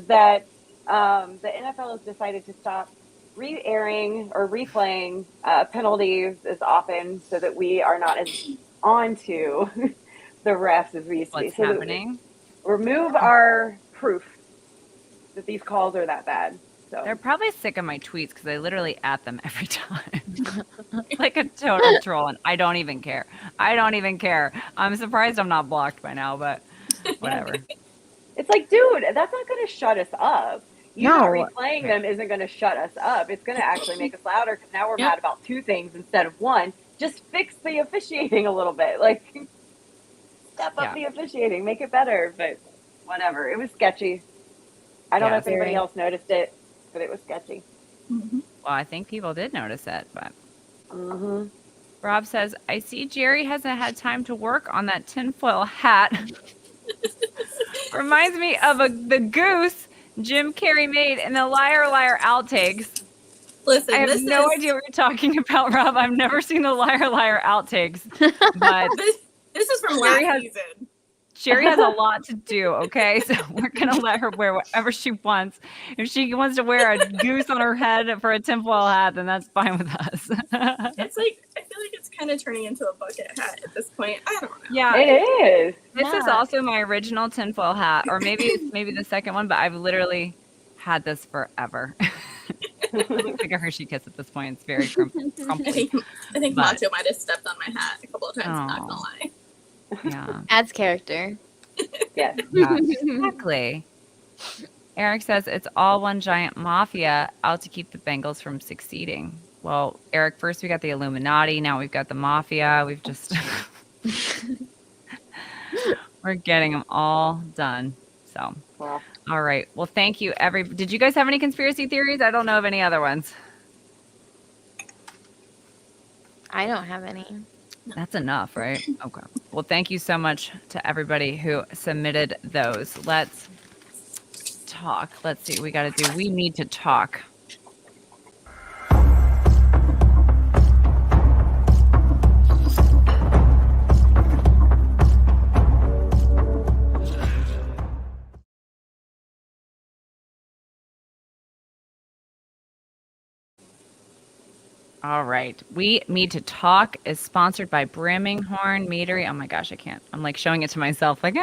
that the NFL has decided to stop re-airing or replaying penalties as often so that we are not as on to the refs as we used to be. What's So happening? Remove our proof that these calls are that bad. So They're probably sick of my tweets because I literally at them every time. Like a total troll, and I don't even care. I'm surprised I'm not blocked by now, but whatever. it's like, dude, that's not going to shut us up. You No. not replaying them isn't going to shut us up. It's going to actually make us louder because now we're mad about two things instead of one. Just fix the officiating a little bit. Like, step up the officiating, make it better. But whatever. It was sketchy. I don't know if anybody else noticed it, but it was sketchy. Well, I think people did notice it, but Rob says, I see Jerry hasn't had time to work on that tinfoil hat. Reminds me of the goose Jim Carrey made in the Liar Liar outtakes. Listen, I have no idea what you're talking about, Rob. I've never seen the Liar Liar outtakes, but this is from last season. Sherry has a lot to do, okay? So we're going to let her wear whatever she wants. If she wants to wear a goose on her head for a tinfoil hat, then that's fine with us. It's like, I feel like it's kind of turning into a bucket hat at this point. I don't know. Yeah. It is. This is also my original tinfoil hat, or maybe the second one, but I've literally had this forever. It looks like a Hershey Kiss at this point. It's very crumply. I think Macho might have stepped on my hat a couple of times, not gonna lie. Yeah. Adds character. Yes. Yeah, exactly. Eric says it's all one giant mafia out to keep the Bengals from succeeding. Well, Eric, first we got the Illuminati, now we've got the mafia. We've just we're getting them all done. So, all right. Well, thank you. Did you guys have any conspiracy theories? I don't know of any other ones. I don't have any. That's enough, right? Okay. Well, thank you so much to everybody who submitted those. Let's talk. Let's see what we got to do. We need to talk. All right. We Need to Talk is sponsored by Brimminghorn Meadery. Oh my gosh, I can't. I'm like showing it to myself like, no.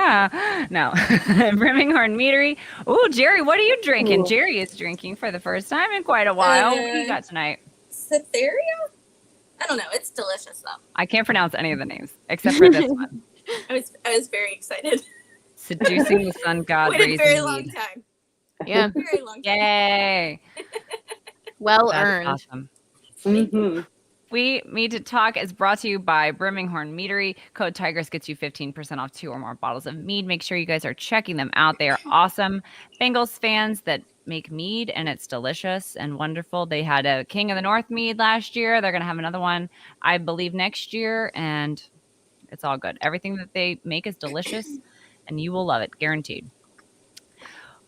Brimminghorn Meadery. Oh, Jerry, what are you drinking? Jerry is drinking for the first time in quite a while. What do you got tonight? Cytherea? I don't know. It's delicious though. I can't pronounce any of the names except for this one. I was very excited. Seducing the Sun God. Waited a very Raising long Mead. time. Yeah. Very long time. Yay. Well That's earned. awesome. Mm-hmm. We Need to Talk is brought to you by Brimminghorn Meadery. Code Tigress gets you 15% off 2 or more bottles of mead. Make sure you guys are checking them out. They are awesome Bengals fans that make mead, and it's delicious and wonderful. They had a King of the North mead last year. They're going to have another one, I believe, next year, and it's all good. Everything that they make is delicious, and you will love it, guaranteed.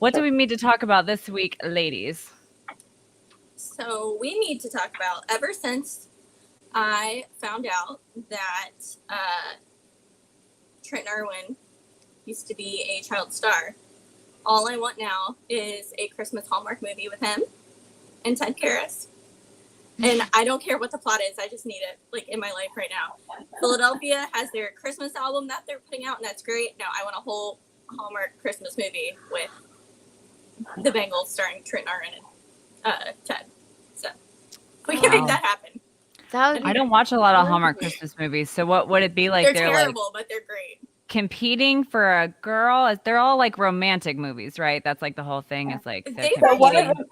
What do we need to talk about this week, ladies? So we need to talk about, ever since I found out that Trent Irwin used to be a child star, all I want now is a Christmas Hallmark movie with him and Ted Karras. And I don't care what the plot is. I just need it, like, in my life right now. Philadelphia has their Christmas album that they're putting out, and that's great. Now I want a whole Hallmark Christmas movie with the Bengals starring Trent Irwin and Ted. So we can make that happen. I don't watch a lot of Hallmark Christmas movies, so what would it be like? They're terrible, but they're great. Competing for a girl. They're all like romantic movies, right? That's like the whole thing. It's like they're So competing.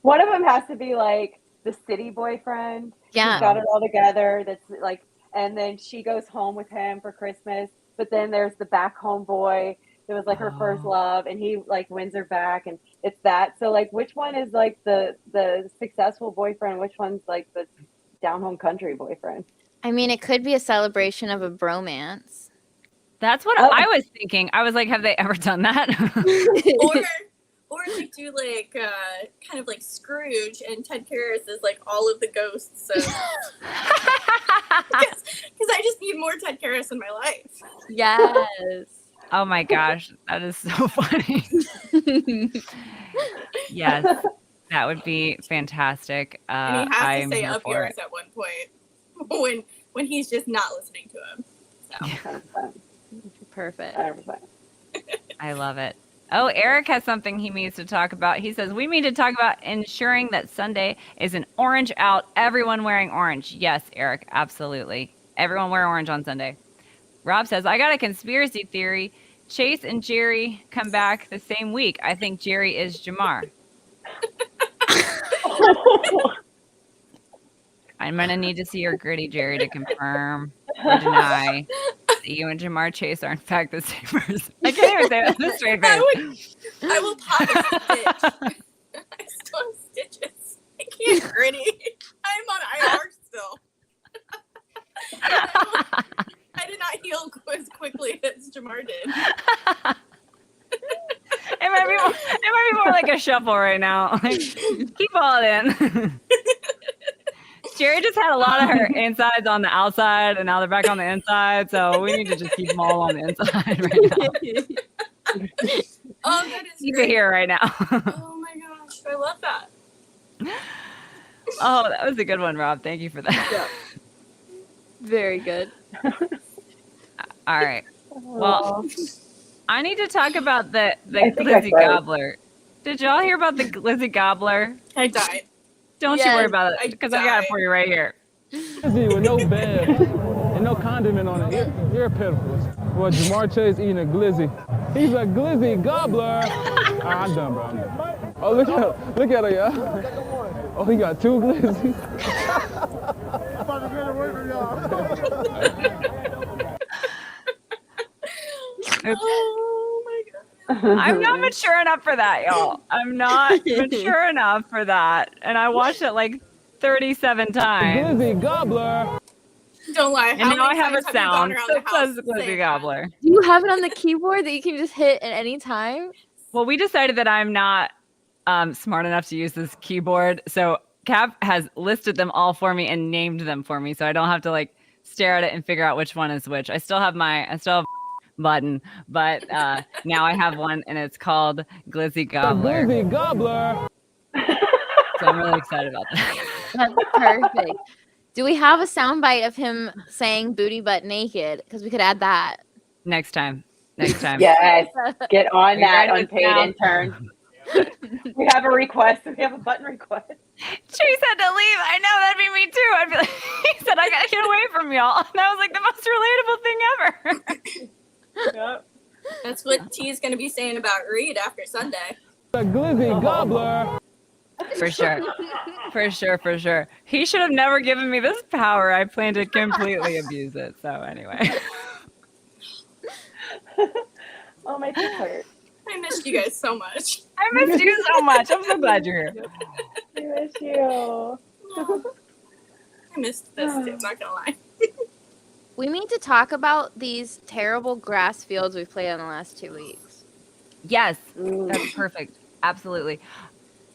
one of them has to be like the city boyfriend. Yeah. Who's got it all together. That's like, and then she goes home with him for Christmas. But then there's the back home boy. It was like her first love, and he like wins her back, and it's that. So like, which one is like the successful boyfriend? Which one's like the down home country boyfriend? I mean, it could be a celebration of a bromance. That's what I was thinking. I was like, have they ever done that? or they do like kind of like Scrooge, and Ted Karras is like all of the ghosts. So because I just need more Ted Karras in my life. Yes. Oh my gosh, that is so funny. Yes, that would be fantastic. And he has I'm to say here up for yours it. at one point when he's just not listening to him. So. Perfect. 100%. I love it. Oh, Eric has something he needs to talk about. He says, we need to talk about ensuring that Sunday is an orange out, everyone wearing orange. Yes, Eric, absolutely. Everyone wear orange on Sunday. Rob says, I got a conspiracy theory. Chase and Jerry come back the same week. I think Jerry is Jamar. I'm going to need to see your gritty, Jerry, to confirm or deny that you and Jamar Chase are in fact the same person. I can't even say that with a straight face. I will pop a stitch. I still have stitches. I can't gritty. I'm on IR still. I did not heal as quickly as Jamar did. It might be more like a shuffle right now. Like, keep all it in. Jerry just had a lot of her insides on the outside, and now they're back on the inside. So we need to just keep them all on the inside right now. Oh, that is Keep great. it here right now. Oh my gosh, I love that. Oh, that was a good one, Rob. Thank you for that. Yeah. Very good. All right. Well, I need to talk about the I think glizzy I froze. gobbler. Did y'all hear about the glizzy gobbler? I died. Don't you Yes, worry about I it, because I got it died. for you right here. Glizzy with no bed and no condiment on it. You're pitiful. Well, Jamar Chase eating a glizzy. He's a glizzy gobbler. I'm done, bro. I'm done. Oh, look at her, y'all. Oh, he got 2 glizzies. Oh my god. I'm not mature enough for that, y'all. I'm not mature enough for that. And I watched it like 37 times. Glizzy gobbler. Don't lie. And How now I many have a times you gone sound around that the house says saying glizzy that? gobbler. Do you have it on the keyboard that you can just hit at any time? Well, we decided that I'm not smart enough to use this keyboard. So Cap has listed them all for me and named them for me. So I don't have to like stare at it and figure out which one is which. I still have button, but now I have one and it's called Glizzy Gobbler. Glizzy gobbler. So I'm really excited about that. That's perfect. Do we have a soundbite of him saying booty butt naked? Because we could add that. Next time. Yes, get on that writing this unpaid down? intern. We have a request. We have a button request. Chase had to leave. I know, that'd be me too. I'd be like, he said, I gotta get away from y'all. And that was like the most relatable thing ever. Yep. That's what T is going to be saying about Reed after Sunday. A glizzy gobbler. For sure. For sure, for sure. He should have never given me this power. I plan to completely abuse it. So anyway. Oh, my feet hurt. I missed you guys so much. I missed you so much. I'm so glad you're here. I miss you. I missed this too, not gonna lie. We need to talk about these terrible grass fields we've played on the last 2 weeks. Yes, that's perfect. Absolutely.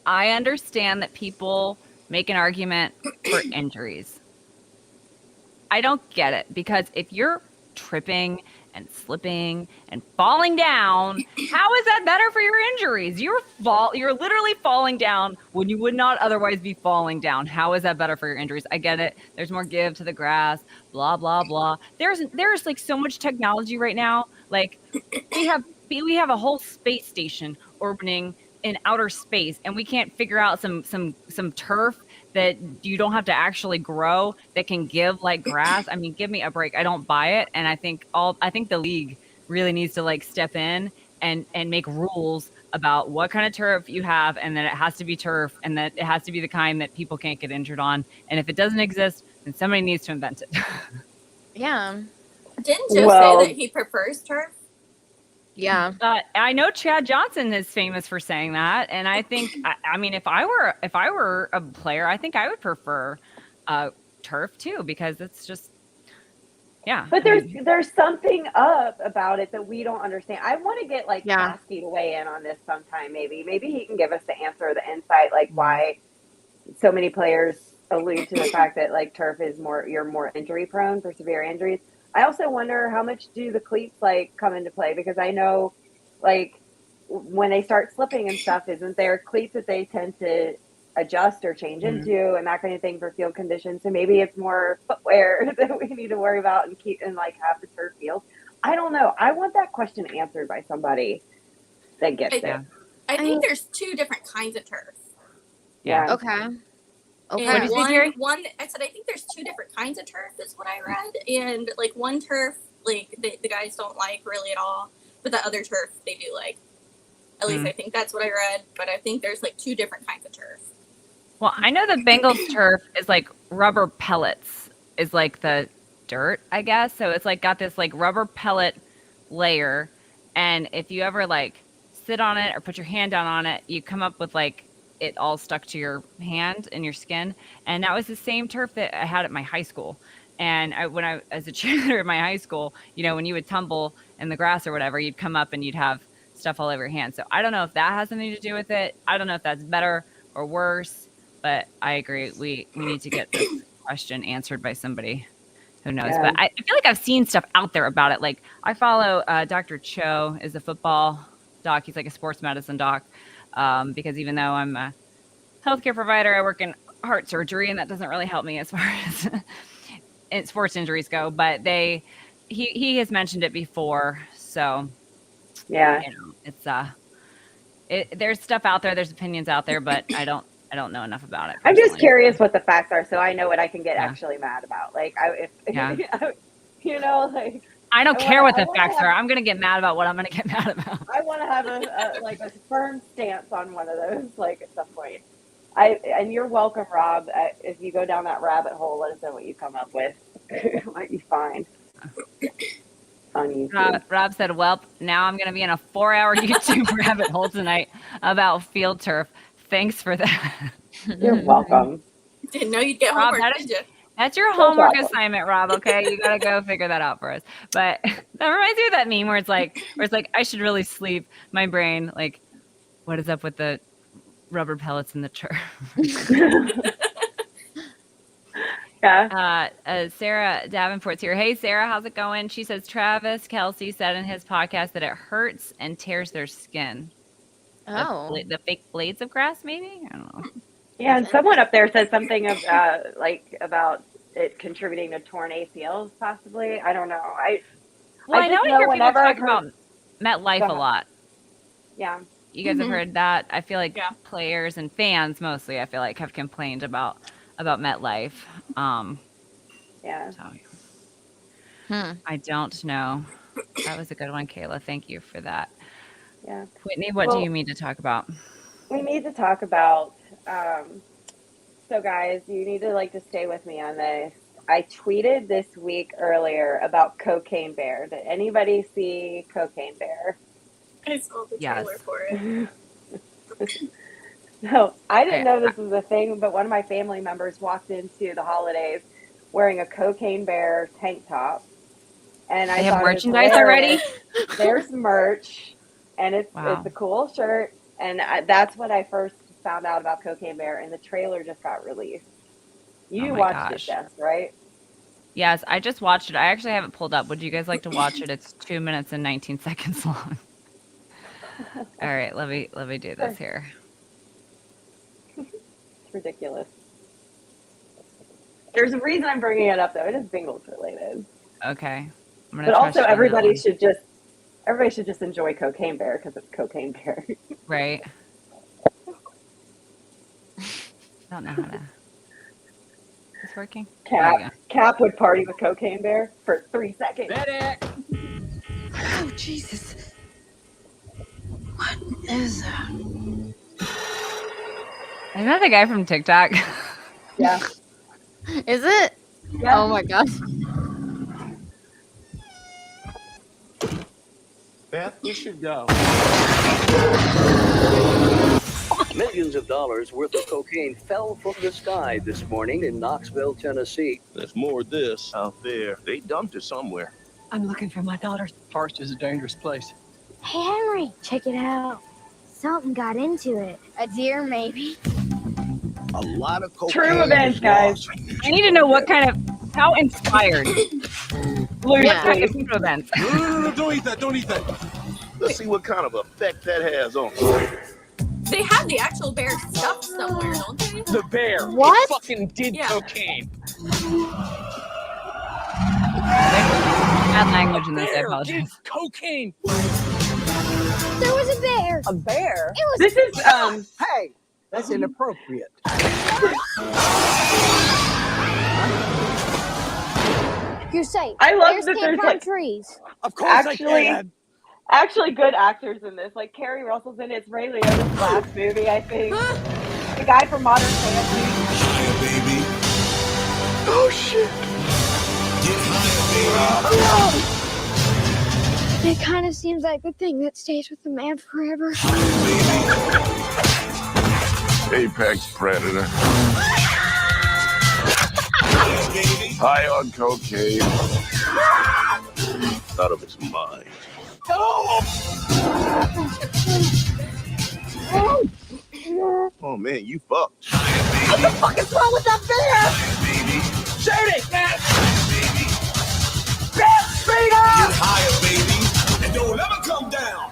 I understand that people make an argument for injuries. I don't get it because if you're tripping and slipping and falling down, how is that better for your injuries? You're literally falling down when you would not otherwise be falling down. How is that better for your injuries? I get it. There's more give to the grass, blah blah blah. There's like so much technology right now. Like we have a whole space station orbiting in outer space, and we can't figure out some turf that you don't have to actually grow that can give like grass. I mean, give me a break. I don't buy it. And I think the league really needs to like step in and make rules about what kind of turf you have, and that it has to be turf, and that it has to be the kind that people can't get injured on. And if it doesn't exist, then somebody needs to invent it. Yeah. Didn't Joe say that he prefers turf? Yeah. I know Chad Johnson is famous for saying that, and I think I mean if I were a player, I think I would prefer turf too, because it's just But there's something up about it that we don't understand. I want to get like Caskey to weigh in on this sometime. Maybe he can give us the answer or the insight, like why so many players allude to the fact that like turf is you're more injury prone for severe injuries. I also wonder how much do the cleats like come into play, because I know like when they start slipping and stuff, isn't there cleats that they tend to adjust or change into and that kind of thing for field conditions? So maybe it's more footwear that we need to worry about and keep and like have the turf field. I don't know. I want that question answered by somebody that gets it. I think there's 2 different kinds of turf. Yeah. Okay. And What did you say, Jerry? I said I think there's 2 different kinds of turf is what I read, and like one turf like the guys don't like really at all, but the other turf they do like. At least I think that's what I read, but I think there's like 2 different kinds of turf. Well, I know the Bengals turf is like rubber pellets is like the dirt, I guess. So it's like got this like rubber pellet layer, and if you ever like sit on it or put your hand down on it, you come up with like it all stuck to your hand and your skin. And that was the same turf that I had at my high school. And when I as a cheerleader at my high school, you know, when you would tumble in the grass or whatever, you'd come up and you'd have stuff all over your hands. So I don't know if that has something to do with it. I don't know if that's better or worse, but I agree. We need to get this question answered by somebody who knows. But I feel like I've seen stuff out there about it. Like I follow Dr. Cho is a football doc. He's like a sports medicine doc. Because even though I'm a healthcare provider, I work in heart surgery, and that doesn't really help me as far as sports injuries go. But he has mentioned it before, so yeah, you know, it's there's stuff out there, there's opinions out there, but I don't know enough about it. I'm just curious what the facts are, so I know what I can get actually mad about. Like you know, like. I don't care what the facts are. I'm going to get mad about what I'm going to get mad about. I want to have a firm stance on one of those, like at some point. And you're welcome, Rob. If you go down that rabbit hole, let us know what you come up with, what you find on YouTube. Rob said, "Well, now I'm going to be in a 4-hour YouTube rabbit hole tonight about field turf. Thanks for that." You're welcome. Didn't know you'd get Rob, homework, did you? That's your homework assignment, Rob. Okay, you gotta go figure that out for us. But that reminds me of that meme where it's like I should really sleep. My brain, like, what is up with the rubber pellets in the turf? Yeah. Sarah Davenport's here. Hey, Sarah, how's it going? She says Travis Kelce said in his podcast that it hurts and tears their skin. Oh, The fake blades of grass, maybe? I don't know. Yeah, and someone up there said something of about it contributing to torn ACLs, possibly. I don't know. I know I hear people talk about MetLife a lot. Yeah. You guys have heard that? I feel like players and fans mostly, I feel like, have complained about MetLife. Yeah. So, I don't know. That was a good one, Kayla. Thank you for that. Yeah. Whitney, what do you need to talk about? We need to talk about So guys, you need to like to stay with me on this. I tweeted this week earlier about Cocaine Bear. Did anybody see Cocaine Bear? I saw the Yes. trailer for it. No, I didn't know Okay. this was a thing, but one of my family members walked into the holidays wearing a Cocaine Bear tank top, and I They have thought it was merchandise already? hilarious. There's merch, and it's Wow. a cool shirt, and that's what I first found out about Cocaine Bear, and the trailer just got released. Oh You my watched it, gosh. Jess, right? Yes, I just watched it. I actually have it pulled up. Would you guys like to watch it? It's 2 minutes and 19 seconds long. All right, let me do this here. It's ridiculous. There's a reason I'm bringing it up, though. It is Bengals related. Okay. I'm gonna But trust also, you on that everybody one. should just enjoy Cocaine Bear because it's Cocaine Bear. Right. I don't know how to. Is this working? There we go. Cap would party with Cocaine Bear for 3 seconds. Oh, Jesus. What is that? Isn't that the guy from TikTok? Yeah. Is it? Yeah. Oh my gosh. Beth, you should go. Millions of dollars worth of cocaine fell from the sky this morning in Knoxville, Tennessee. There's more of this out there. They dumped it somewhere. I'm looking for my daughter. Forest is a dangerous place. Hey, Henry, check it out. Something got into it. A deer, maybe. A lot of cocaine. True events, guys. I need to know what kind of how inspired. What Yeah. kind of true events? No, don't eat that. Don't eat that. Let's see what kind of effect that has on. They have the actual bear stuffed somewhere, don't they? The bear. What? He fucking did Yeah. cocaine. Bad language in this. I Bear did apologize. cocaine. There was a bear. A bear? It was. This is Hey, that's inappropriate. You're safe. I love Bears that can't there's, climb like- trees. Of course Actually- I can. actually good actors in this. Like Carrie Russell's in it. It's Ray Liotta's last movie, I think. The guy from Modern Family. baby. Oh shit. Get higher, It kind of seems like the thing that stays with the man forever. Apex predator. High on cocaine. Out of its mind. Oh man, you fucked. What the fuck is wrong with that bear? Shoot it, man! Get straight up! Get higher, baby. And don't ever come down.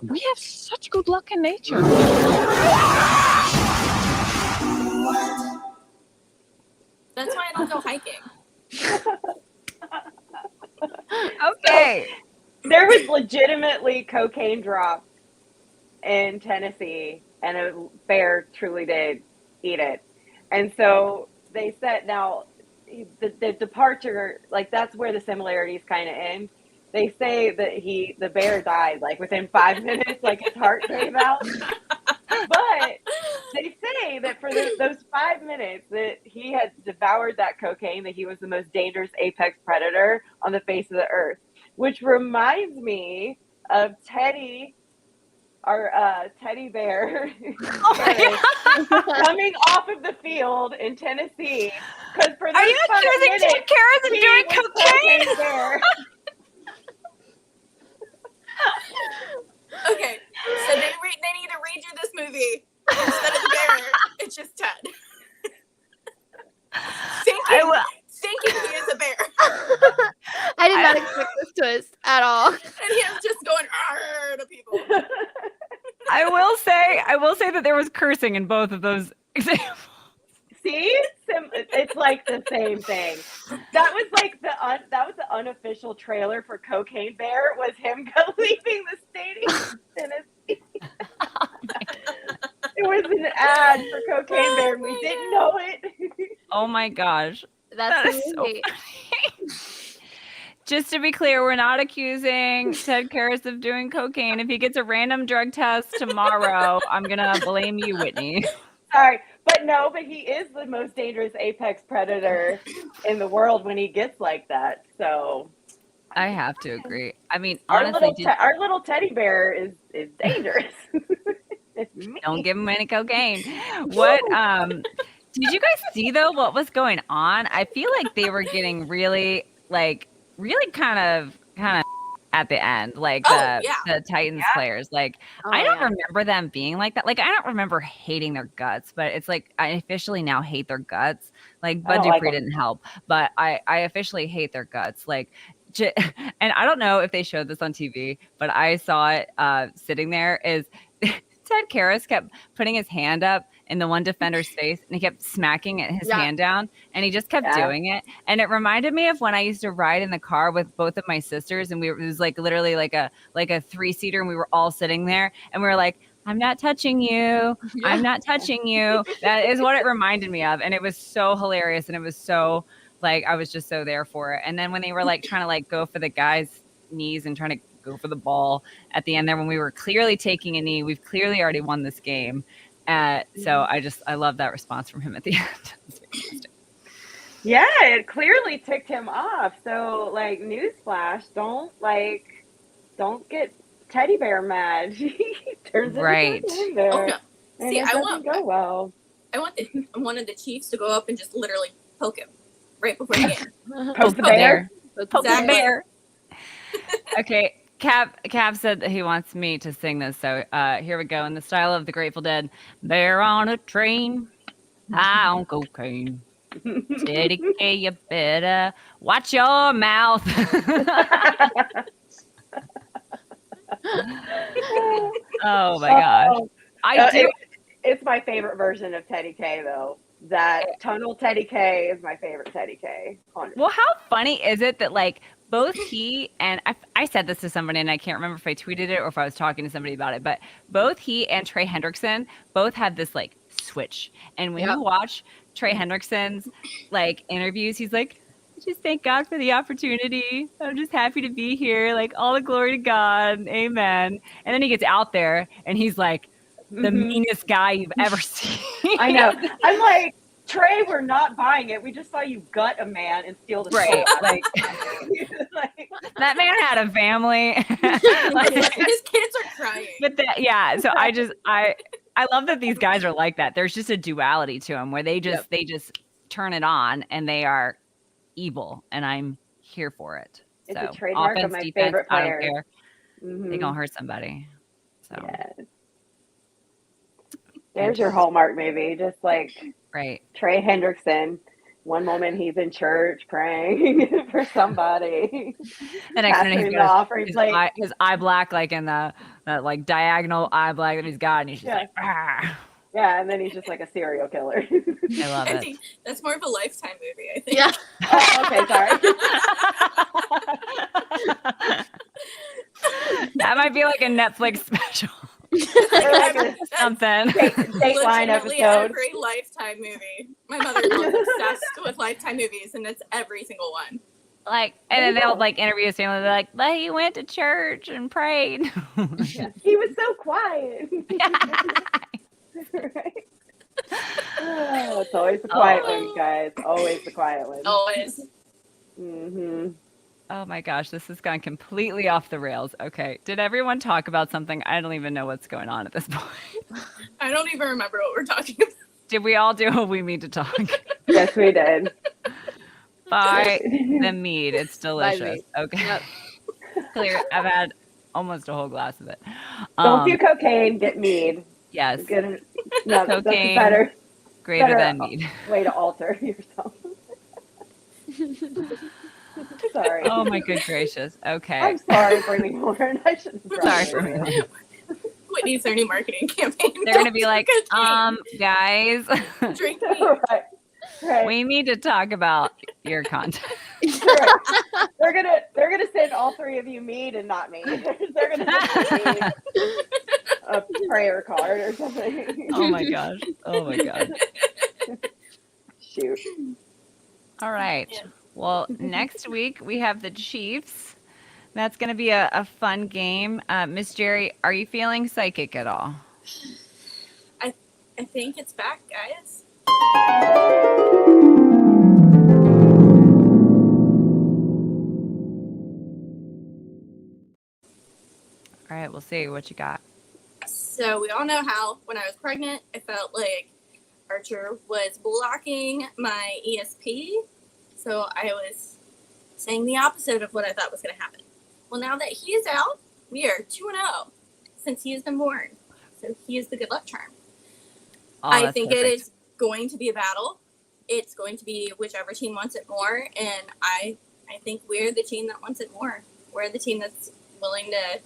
We have such good luck in nature. That's why I don't go hiking. Okay. There was legitimately cocaine dropped in Tennessee, and a bear truly did eat it. And so they said now the departure, like that's where the similarities kind of end. They say that the bear died like within 5 minutes, like his heart came out. But they say that for those 5 minutes that he had devoured that cocaine, that he was the most dangerous apex predator on the face of the earth. Which reminds me of Teddy, our teddy bear, coming off of the field in Tennessee. Because for those Are you 5 accusing minutes, Tim Karras of he doing was cocaine? Bear. Okay, so they need to read you this movie instead of the bear. It's just Ted. Thinking he is a bear, I did not expect this twist at all. and him just going "Arr" to people. I will say that there was cursing in both of those examples. See, it's like the same thing. That was like the unofficial trailer for Cocaine Bear, was him leaving the stadium in Tennessee. It was an ad for Cocaine Bear, and we didn't know it. Oh my gosh. That's That is so movie. funny. Just to be clear, we're not accusing Ted Karras of doing cocaine. If he gets a random drug test tomorrow, I'm gonna blame you, Whitney. Sorry, but he is the most dangerous apex predator in the world when he gets like that. So I have to agree. I mean, our honestly, our little teddy bear is dangerous. don't give him any cocaine. What did you guys see though? What was going on? I feel like they were getting really kind of at the end, like the Titans players. Like I don't remember them being like that. Like I don't remember hating their guts, but it's like I officially now hate their guts. Like Bud Dupree didn't help, but I officially hate their guts. Like and I don't know if they showed this on TV, but I saw it sitting there is Ted Karras kept putting his hand up in the one defender's face and he kept smacking his hand down and he just kept doing it. And it reminded me of when I used to ride in the car with both of my sisters and it was like literally like a 3-seater and we were all sitting there and we were like, I'm not touching you. I'm not touching you. That is what it reminded me of. And it was so hilarious. And it was so like, I was just so there for it. And then when they were like trying to like go for the guy's knees and trying to go for the ball at the end there when we were clearly taking a knee, we've clearly already won this game. So I love that response from him at the end. Yeah, it clearly ticked him off. So like newsflash, don't get teddy bear mad. He turns right. into bear. Oh, no. And see, it doesn't go well. I want one of the Chiefs to go up and just literally poke him right before the game. Poke the bear. Poke the bear. Okay. Cap said that he wants me to sing this, so here we go. In the style of the Grateful Dead. They're on a train, high on cocaine. Teddy K, you better watch your mouth. Oh my gosh. It's my favorite version of Teddy K, though. That tonal Teddy K is my favorite Teddy K. 100%. Well, how funny is it that like both he and I said this to somebody and I can't remember if I tweeted it or if I was talking to somebody about it, but both he and Trey Hendrickson both had this like switch. And when you watch Trey Hendrickson's like interviews, he's like, just thank God for the opportunity. I'm just happy to be here. Like all the glory to God. Amen. And then he gets out there and he's like the meanest guy you've ever seen. I know. I'm like, Trey, we're not buying it. We just saw you gut a man and steal the right. Like, that man had a family. Like, his kids are crying. But so I love that these guys are like that. There's just a duality to them where they just turn it on and they are evil, and I'm here for it. It's so a trademark offense, of my defense, favorite I player. don't care. They gonna hurt somebody. So there's your Hallmark movie, just like Trey Hendrickson. One moment he's in church praying for somebody. The next minute he's got his eye black, like in that like diagonal eye black that he's got, and he's just like, ah. Yeah, and then he's just like a serial killer. I love it. I think that's more of a Lifetime movie, I think. Yeah. Okay, sorry. That might be like a Netflix special. Something. Dateline episode. Every Lifetime movie. My mother is obsessed with Lifetime movies, and it's every single one. Like, and then they'll like interview his family. They're like, "But he went to church and prayed." He was so quiet. Right? Oh, it's always the quiet ones, guys. Always the quiet ones. Always. Oh my gosh, this has gone completely off the rails. Okay, did everyone talk about something? I don't even know what's going on at this point. I don't even remember what we're talking about. Did we all do what we mean to talk? Yes, we did. Buy the mead. It's delicious. Okay. Yep. Clear. I've had almost a whole glass of it. Don't do cocaine. Get mead. Yes. No, cocaine. Better. Greater than mead. Way to alter yourself. Sorry. Oh my good gracious. Okay. I'm sorry for me, Lauren. I shouldn't. Sorry for me. Whitney's their new marketing campaign. They're gonna be like, guys, drink mead. Right. We need to talk about your content. Right. They're gonna send all three of you mead and not me. They're gonna send me a prayer card or something. Oh my gosh. Oh my god. Shoot. All right. Yeah. Well, next week we have the Chiefs. That's going to be a fun game. Miss Jerry, are you feeling psychic at all? I think it's back, guys. All right, we'll see what you got. So we all know how when I was pregnant, I felt like Archer was blocking my ESP. So I was saying the opposite of what I thought was going to happen. Well, now that he is out, we are 2-0 since he has been born. So he is the good luck charm. Oh, I that's think perfect. it is going to be a battle. It's going to be whichever team wants it more. And I think we're the team that wants it more. We're the team that's willing to,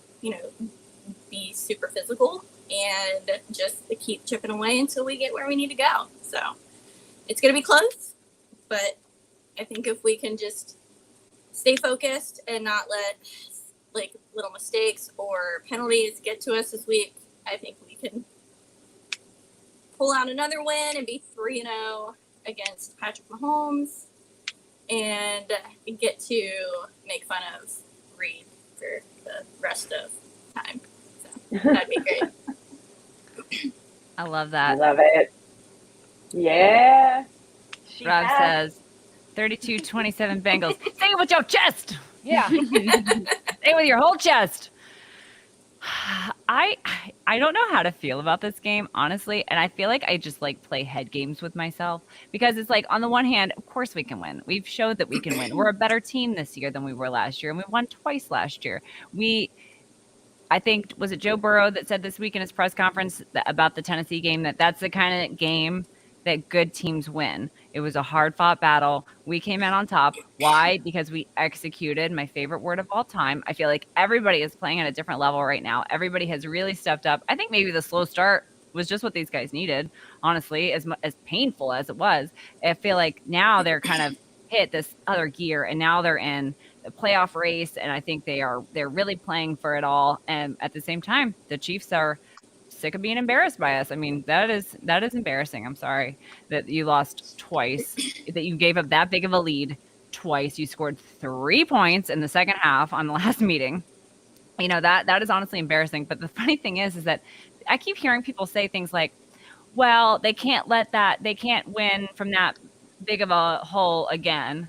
be super physical and just keep chipping away until we get where we need to go. So it's going to be close, but I think if we can just stay focused and not let like little mistakes or penalties get to us this week, I think we can pull out another win and be 3-0 against Patrick Mahomes and get to make fun of Reed for the rest of time. So that'd be great. I love I that. love it. Yeah. Rob says 32-27 Bengals. Say it with your chest. Yeah. Say it with your whole chest. I don't know how to feel about this game, honestly, and I feel like I just like play head games with myself because it's like on the one hand, of course we can win. We've showed that we can win. We're a better team this year than we were last year, and we won twice last year. I think, was it Joe Burrow that said this week in his press conference about the Tennessee game that that's the kind of game that good teams win. It was a hard-fought battle. We came out on top. Why? Because we executed. My favorite word of all time. I feel like everybody is playing at a different level right now. Everybody has really stepped up. I think maybe the slow start was just what these guys needed, honestly, as painful as it was. I feel like now they're kind of hit this other gear, and now they're in the playoff race, and I think they're really playing for it all. And at the same time, the Chiefs are sick of being embarrassed by us. I mean, that is embarrassing. I'm sorry that you lost twice, that you gave up that big of a lead twice. You scored 3 points in the second half on the last meeting. That is honestly embarrassing. But the funny thing is that I keep hearing people say things like, well, they can't win from that big of a hole again.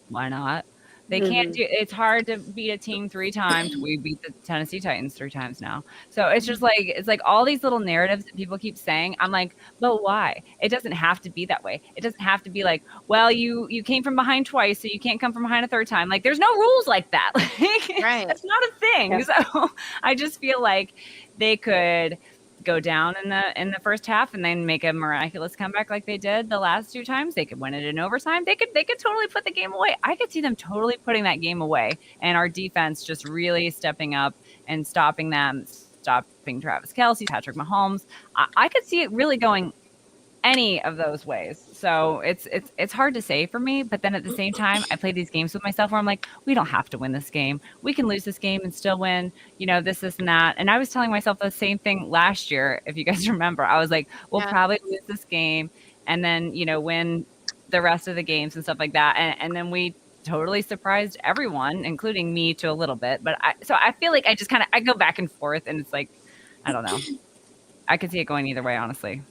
Why not? They can't do it's hard to beat a team 3 times. We beat the Tennessee Titans 3 times now. So it's just like it's like all these little narratives that people keep saying. I'm like, but why? It doesn't have to be that way. It doesn't have to be like, well, you came from behind twice, so you can't come from behind a third time. Like there's no rules like that. Right. That's not a thing. Yeah. So I just feel like they could go down in the first half and then make a miraculous comeback like they did the last 2 times. They could win it in overtime. They could totally put the game away. I could see them totally putting that game away, and our defense just really stepping up and stopping them, stopping Travis Kelce, Patrick Mahomes. I could see it really going any of those ways. So it's hard to say for me, but then at the same time, I play these games with myself where I'm like, we don't have to win this game. We can lose this game and still win, this and that. And I was telling myself the same thing last year, if you guys remember. I was like, we'll probably lose this game and then, win the rest of the games and stuff like that. And then we totally surprised everyone, including me to a little bit. But I feel like I just I go back and forth, and it's like, I don't know. I could see it going either way, honestly.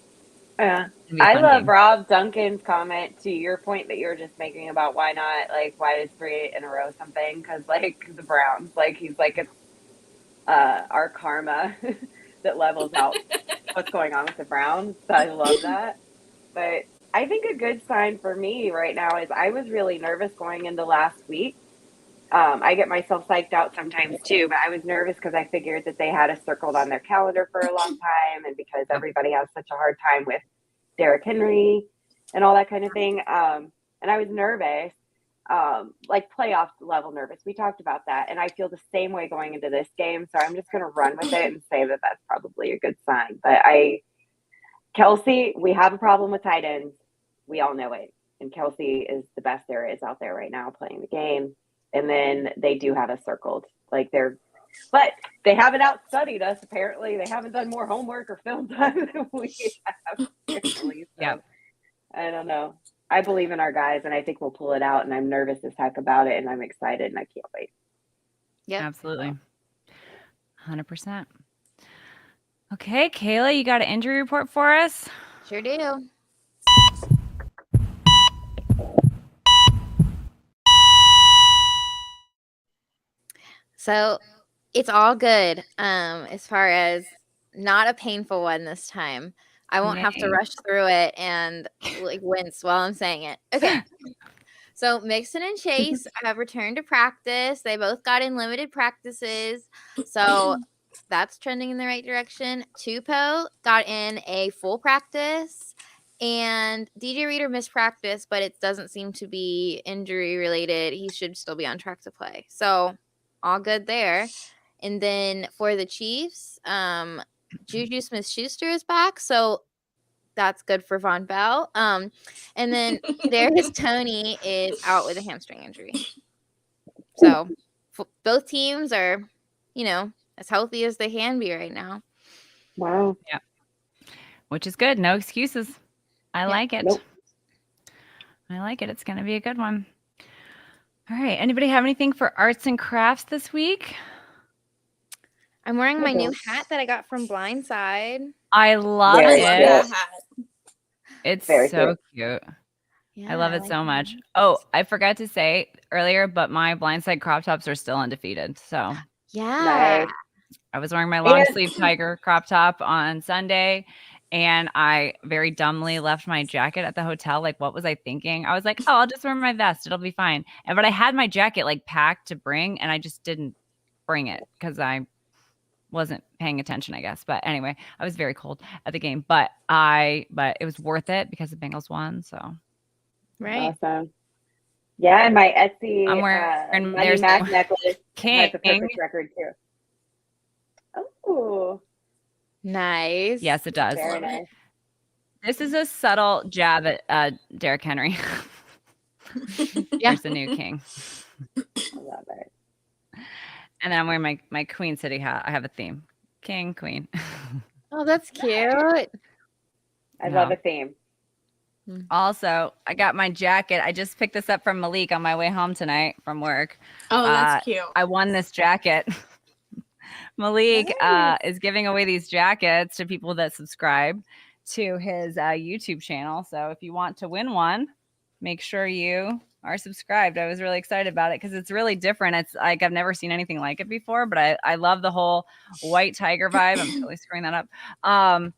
Yeah. I love Rob Duncan's comment to your point that you were just making about why is 3 in a row something? Because the Browns, he's like it's our karma that levels out what's going on with the Browns. So I love that. But I think a good sign for me right now is I was really nervous going into last week. I get myself psyched out sometimes too, but I was nervous because I figured that they had us circled on their calendar for a long time, and because everybody has such a hard time with Derrick Henry and all that kind of thing. And I was nervous, playoff level nervous. We talked about that, and I feel the same way going into this game. So I'm just going to run with it and say that that's probably a good sign. But Kelce, we have a problem with tight ends. We all know it. And Kelce is the best there is out there right now playing the game. And then they do have us circled. But they haven't outstudied us, apparently. They haven't done more homework or film time than we have. Apparently. So, Yeah. I don't know. I believe in our guys, and I think we'll pull it out. And I'm nervous as heck about it, and I'm excited, and I can't wait. Yep. Absolutely. 100%. Okay, Kayla, you got an injury report for us? Sure do. So it's all good. As far as not a painful one this time. I won't have to Yay. rush through it and like wince while I'm saying it. Okay. So Mixon and Chase have returned to practice. They both got in limited practices. So that's trending in the right direction. Tupo got in a full practice. And DJ Reader missed practice, but it doesn't seem to be injury related. He should still be on track to play. So all good there. And then for the Chiefs, Juju Smith-Schuster is back. So that's good for Von Bell. And then Darius Toney is out with a hamstring injury. So both teams are, as healthy as they can be right now. Wow. Yeah. Which is good. No excuses. I like it. Nope. I like it. It's going to be a good one. All right. Anybody have anything for arts and crafts this week? I'm wearing my new hat that I got from Blindside. I love Very it. cute. hat. It's Very so cute. I love it so much. Oh, I forgot to say earlier, but my Blindside crop tops are still undefeated. So Yeah. Nice. I was wearing my long And- sleeve tiger crop top on Sunday, and I very dumbly left my jacket at the hotel. Like, what was I thinking? I was like, oh, I'll just wear my vest. It'll be fine. But I had my jacket like packed to bring, and I just didn't bring it because I wasn't paying attention, I guess. But anyway, I was very cold at the game, but it was worth it because the Bengals won. So Right. Awesome. Yeah, and my Etsy I'm wearing Money there's Mac no necklace king. has a perfect record too. Oh, Nice. Yes, it does. very nice. This is a subtle jab at Derrick Henry. There's the new king. I love it. And then I'm wearing my Queen City hat. I have a theme. King, Queen. Oh, that's cute. I love a theme. Also, I got my jacket. I just picked this up from Malik on my way home tonight from work. Oh, that's cute. I won this jacket. Malik is giving away these jackets to people that subscribe to his YouTube channel. So if you want to win one, make sure you are subscribed. I was really excited about it because it's really different. It's like I've never seen anything like it before, but I love the whole white tiger vibe. I'm totally screwing that up.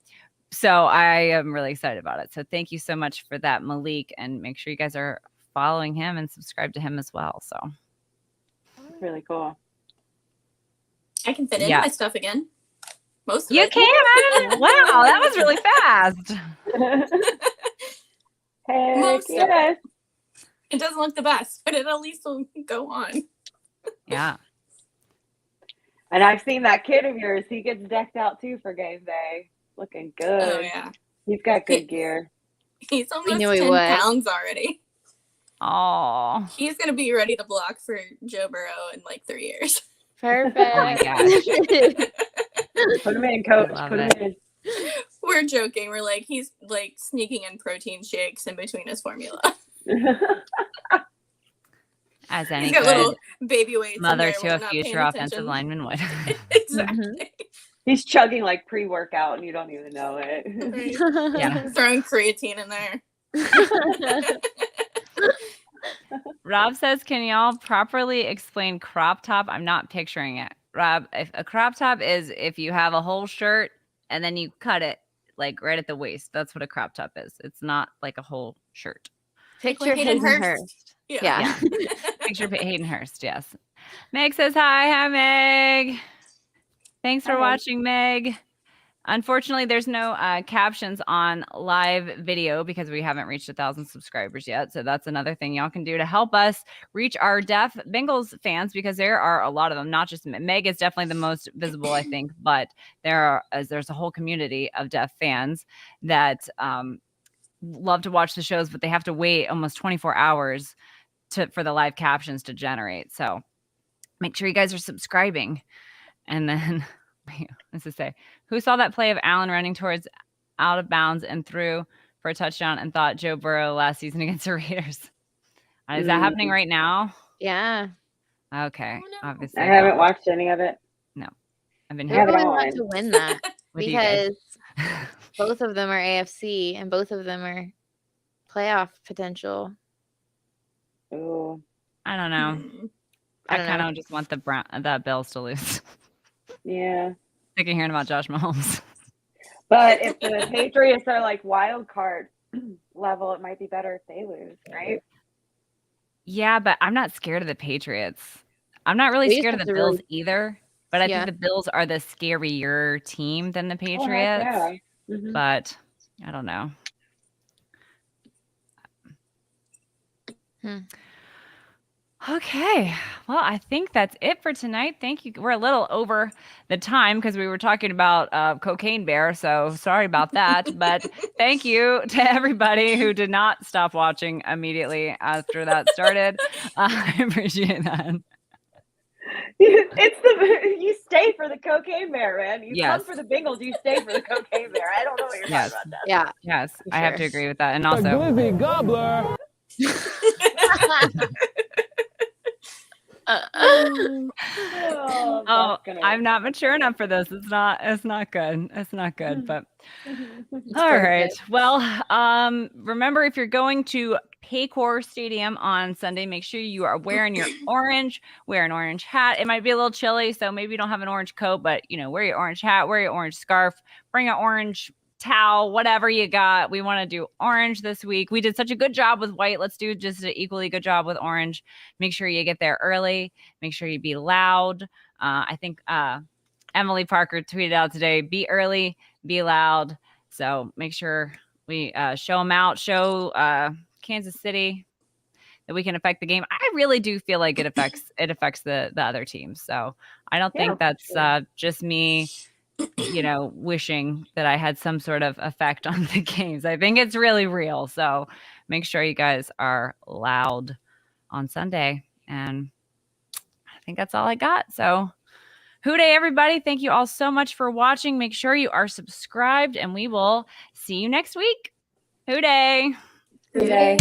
So I am really excited about it. So thank you so much for that, Malik. And make sure you guys are following him and subscribe to him as well. So Really cool. I can fit in my stuff again. Most of you it. can. Wow, that was really fast. Heck Most of yes. It doesn't look the best, but it at least will go on. Yeah. And I've seen that kid of yours. He gets decked out too for game day. Looking good. Oh yeah. He's got good gear. He's almost knew he 10 would. pounds already. Oh. He's gonna be ready to block for Joe Burrow in like 3 years. Perfect. Oh my gosh. Put him in, coach. Love Put him it. in. We're joking. We're like, he's like sneaking in protein shakes in between his formula. As any He's got good little baby weights. in mother there to when a we're not future paying offensive attention. lineman would. Exactly. He's chugging like pre-workout and you don't even know it. Right. Yeah. Throwing creatine in there. Rob says, can y'all properly explain crop top? I'm not picturing it. Rob, if a crop top is if you have a whole shirt and then you cut it like right at the waist. That's what a crop top is. It's not like a whole shirt. Picture Like Hayden Hayden Hurst. Hurst. Yeah. Picture Hayden Hurst, yes. Meg says hi. Hi, Meg. Thanks for Hi. watching, Meg. Unfortunately, there's no captions on live video because we haven't reached 1,000 subscribers yet. So that's another thing y'all can do to help us reach our deaf Bengals fans, because there are a lot of them. Not just Meg is definitely the most visible, I think, but there's a whole community of deaf fans that love to watch the shows, but they have to wait almost 24 hours for the live captions to generate. So make sure you guys are subscribing. And then, what's to say? Who saw that play of Allen running towards out of bounds and threw for a touchdown and thought Joe Burrow last season against the Raiders. Is that happening right now? Yeah. Okay. Oh, no. Obviously. I haven't watched any of it. No. I've been I have here it Who would want on. to win that? with you guys. Because both of them are AFC and both of them are playoff potential. Ooh. I don't know. I I don't kind know. of just want the Bills to lose. Yeah. Sick of hearing about Josh Mahomes. But if the Patriots are like wild card level, it might be better if they lose, right? Yeah, but I'm not scared of the Patriots. I'm not really We just scared of have the to Bills really- either. But I Yeah. think the Bills are the scarier team than the Oh, heck Patriots. yeah. Mhm. But I don't know. Okay. Well, I think that's it for tonight. Thank you. We're a little over the time because we were talking about Cocaine Bear. So sorry about that. But thank you to everybody who did not stop watching immediately after that started. I appreciate that. It's the you stay for the Cocaine Bear, man. You Yes. come for the Bengals, you stay for the Cocaine Bear. I don't know what you're Yes. talking about. Yeah. Yes. For I have sure. to agree with that. And The also, glizzy gobbler. Oh, oh, that's gonna I'm not mature enough for this. It's not good. It's not good. But It's all right. perfect. Well, remember if you're going to Paycor Stadium on Sunday, make sure you are wearing your orange, wear an orange hat. It might be a little chilly, so maybe you don't have an orange coat, but wear your orange hat, wear your orange scarf, bring an orange towel, whatever you got. We want to do orange this week. We did such a good job with white. Let's do just an equally good job with orange. Make sure you get there early. Make sure you be loud. I think Emily Parker tweeted out today, be early, be loud. So make sure we show them out, show Kansas City that we can affect the game. I really do feel like it affects the other teams. So I don't think that's just me, wishing that I had some sort of effect on the games. I think it's really real. So make sure you guys are loud on Sunday. And I think that's all I got. So Hoo day, everybody. Thank you all so much for watching. Make sure you are subscribed and we will see you next week. Hoo day. Hoo day.